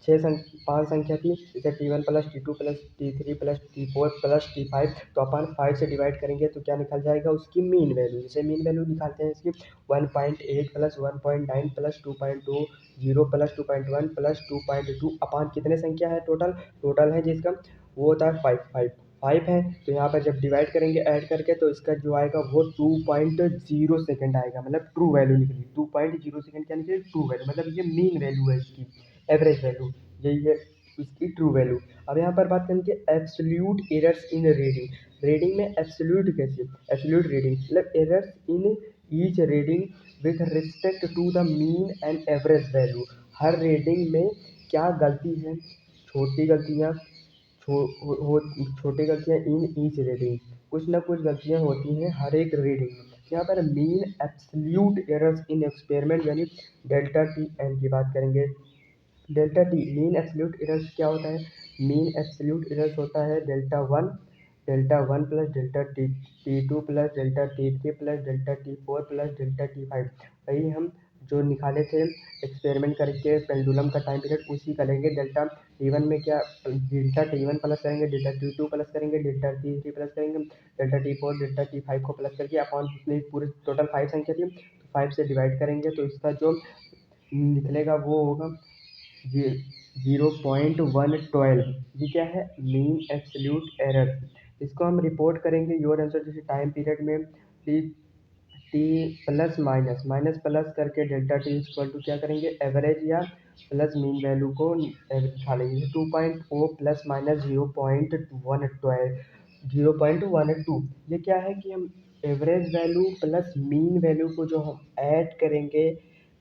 5 संख्या थी, जैसे T1 plus T2 plus T3 plus T4 plus T5, तो अपन 5 से डिवाइड करेंगे तो क्या निकल जाएगा उसकी मीन वैल्यू। जैसे मीन वैल्यू निकालते हैं इसकी 1.8 plus 1.9 plus 2.20 plus 2.1 plus 2.2 upon कितने संख्या है टोटल है जिसका वो होता है 5 है। तो यहाँ पर जब डिवाइड करेंगे ऐड करके तो इसका जो आएगा वो 2.0 सेकेंड आएगा, मतलब ट्रू वैल्यू निकली 2.0 सेकेंड, क्या निकली ट्रू वैल्यू, मतलब ये मीन वैल्यू है इसकी, एवरेज वैल्यू, यही है इसकी ट्रू वैल्यू। अब यहाँ पर बात करेंगे एब्सोल्यूट एरर्स इन रीडिंग में एब्सोल्यूट कैसे, एब्सोल्यूट रीडिंग मतलब errors in each reading with respect to the mean and average value. हर रीडिंग में क्या गलती है, छोटी गलतियाँ छोटी गलतियाँ इन ईच रीडिंग, कुछ ना कुछ गलतियाँ होती हैं हर एक रीडिंग में। यहाँ पर मीन एब्सोल्यूट एरर्स इन एक्सपेरिमेंट यानी डेल्टा टी एन की बात करेंगे। Delta T mean absolute errors क्या होता है, मीन एब्सोल्यूट एरर्स होता है delta one plus delta T two plus delta T3 plus delta T4 plus delta T5। वही हम जो निकाले थे एक्सपेरिमेंट करके पेंडुलम का टाइम पीरियड उसी करेंगे। डेल्टा T1 में क्या, डेल्टा T1 प्लस करेंगे, डेल्टा T2 प्लस करेंगे, डेल्टा T3 प्लस करेंगे, डेल्टा T4 डेल्टा T5 को प्लस करके अपॉन जितनी पूरी टोटल 5 संख्या थी तो 5 से डिवाइड करेंगे तो इसका जो निकलेगा वो होगा ये 0.112, ये क्या है, मीन एब्सोल्यूट एरर। इसको हम रिपोर्ट करेंगे योर आंसर जैसे टाइम पीरियड में T T plus minus minus plus करके डेल्टा टी इक्वल टू क्या करेंगे, एवरेज या प्लस मीन वैल्यू को निकालेंगे। 2.0 प्लस माइनस 0.112, ये क्या है कि हम average value plus mean value को जो हम ऐड करेंगे,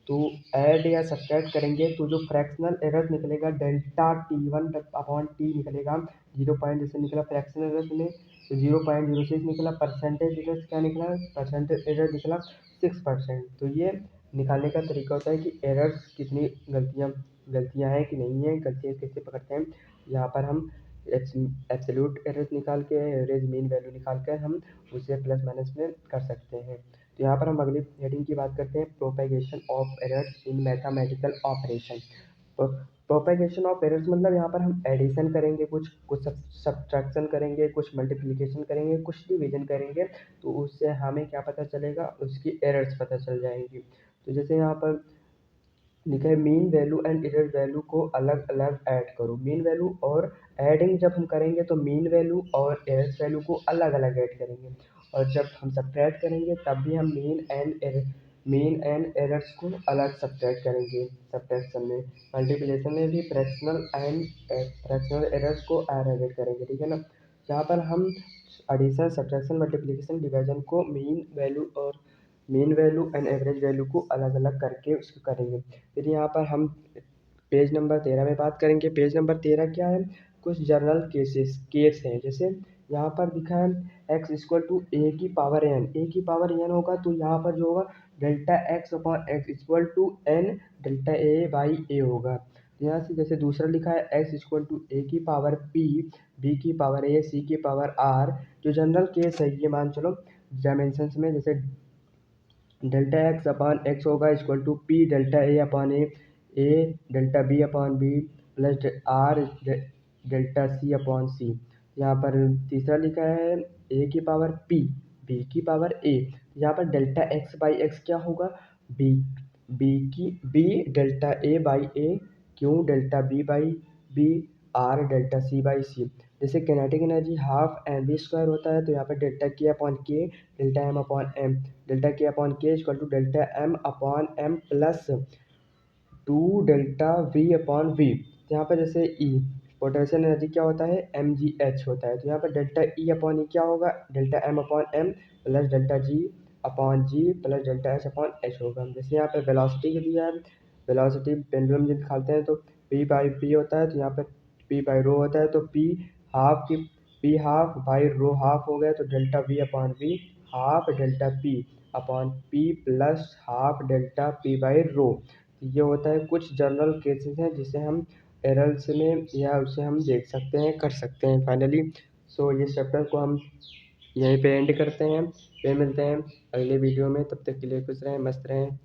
तो ऐड या सब्ट्रैक्ट करेंगे तो जो फ्रैक्शनल एरर निकलेगा डेल्टा T1/T निकलेगा। 0 पॉइंट जैसे निकला फ्रैक्शनल एरर में, तो 0.06 निकला। परसेंटेज एरर क्या निकला, परसेंटेज एरर निकला 6%। तो ये निकालने का तरीका होता है कि एरर्स कितनी गलतियाँ हैं कि नहीं है, गलतियाँ कैसे पकड़ते हैं। यहाँ पर हम एब्सोल्यूट एरर निकाल के एवरेज मीन वैल्यू निकाल कर हम उसे प्लस माइनस में कर सकते हैं। तो यहाँ पर हम अगली हेडिंग की बात करते हैं, propagation of errors in mathematical operation. Propagation of errors मतलब यहाँ पर हम एडिशन करेंगे, कुछ सब्ट्रैक्शन करेंगे, कुछ मल्टीप्लिकेशन करेंगे, कुछ डिवीजन करेंगे, तो उससे हमें क्या पता चलेगा, उसकी एरर्स पता चल जाएंगी। तो जैसे यहाँ पर लिखा है mean value and error value को अलग अलग ऐड करो। मीन वैल्यू और ऐडिंग जब हम करेंगे तो मीन वैल्यू और एरर वैल्यू को अलग अलग ऐड करेंगे, और जब हम सब्ट्रैक्ट करेंगे तब भी हम मीन एंड एरर्स को अलग सब्ट्रैक्ट करेंगे। सब्ट्रैक्शन में, मल्टीप्लिकेशन में भी फ्रैक्शनल एरर्स को ऐड करेंगे, ठीक है ना। यहाँ पर हम एडिशन, सब्ट्रैक्शन, मल्टीप्लिकेशन, डिवीजन को mean value and average value को अलग अलग करके उसको करेंगे। फिर यहाँ पर हम पेज नंबर 13 में बात करेंगे। पेज नंबर 13 क्या है, कुछ जनरल केस हैं। जैसे यहाँ पर लिखा है x इक्वल टू ए की पावर एन, ए की पावर एन होगा तो यहाँ पर जो होगा delta x upon x equal to n delta a by a होगा। यहाँ से जैसे दूसरा लिखा है x इक्वल टू ए की पावर पी, बी की पावर ए, सी की पावर आर। जो जनरल केस है ये मान चलो डायमेंशंस में, जैसे डेल्टा एक्स अपॉन एक्स होगा equal to P delta A upon A delta B upon B plus R delta C upon C. यहाँ पर तीसरा लिखा है ए की पावर पी, बी की पावर ए। यहाँ पर डेल्टा एक्स बाई एक्स क्या होगा, B B delta a by a, q delta b by b, r delta c by c. जैसे kinetic energy half m we square होता है, तो यहाँ पर delta k upon k delta m upon m, delta k upon k equal to delta m upon m plus 2 delta we upon v. यहाँ पर जैसे ई potential energy क्या होता है, एम जी एच होता है, तो यहाँ पर डेल्टा ई अपॉन ई क्या होगा, delta m upon m plus delta g upon g plus delta h upon h होगा। जैसे यहाँ पर वेलोसिटी के दिया है, वेलोसिटी पेंडुलम जब निकालते हैं तो पी बाई पी होता है, तो यहाँ पर पी बाई रो होता है, तो P half by rho half हो गया, तो delta we upon V half delta P upon P plus half delta P by rho. ये होता है कुछ जनरल केसेस हैं जिसे हम एरर्स में या उसे हम देख सकते हैं, कर सकते हैं फाइनली। सो ये चैप्टर को हम यहीं पे एंड करते हैं। फिर मिलते हैं अगले वीडियो में, तब तक के लिए खुश रहें, मस्त रहें।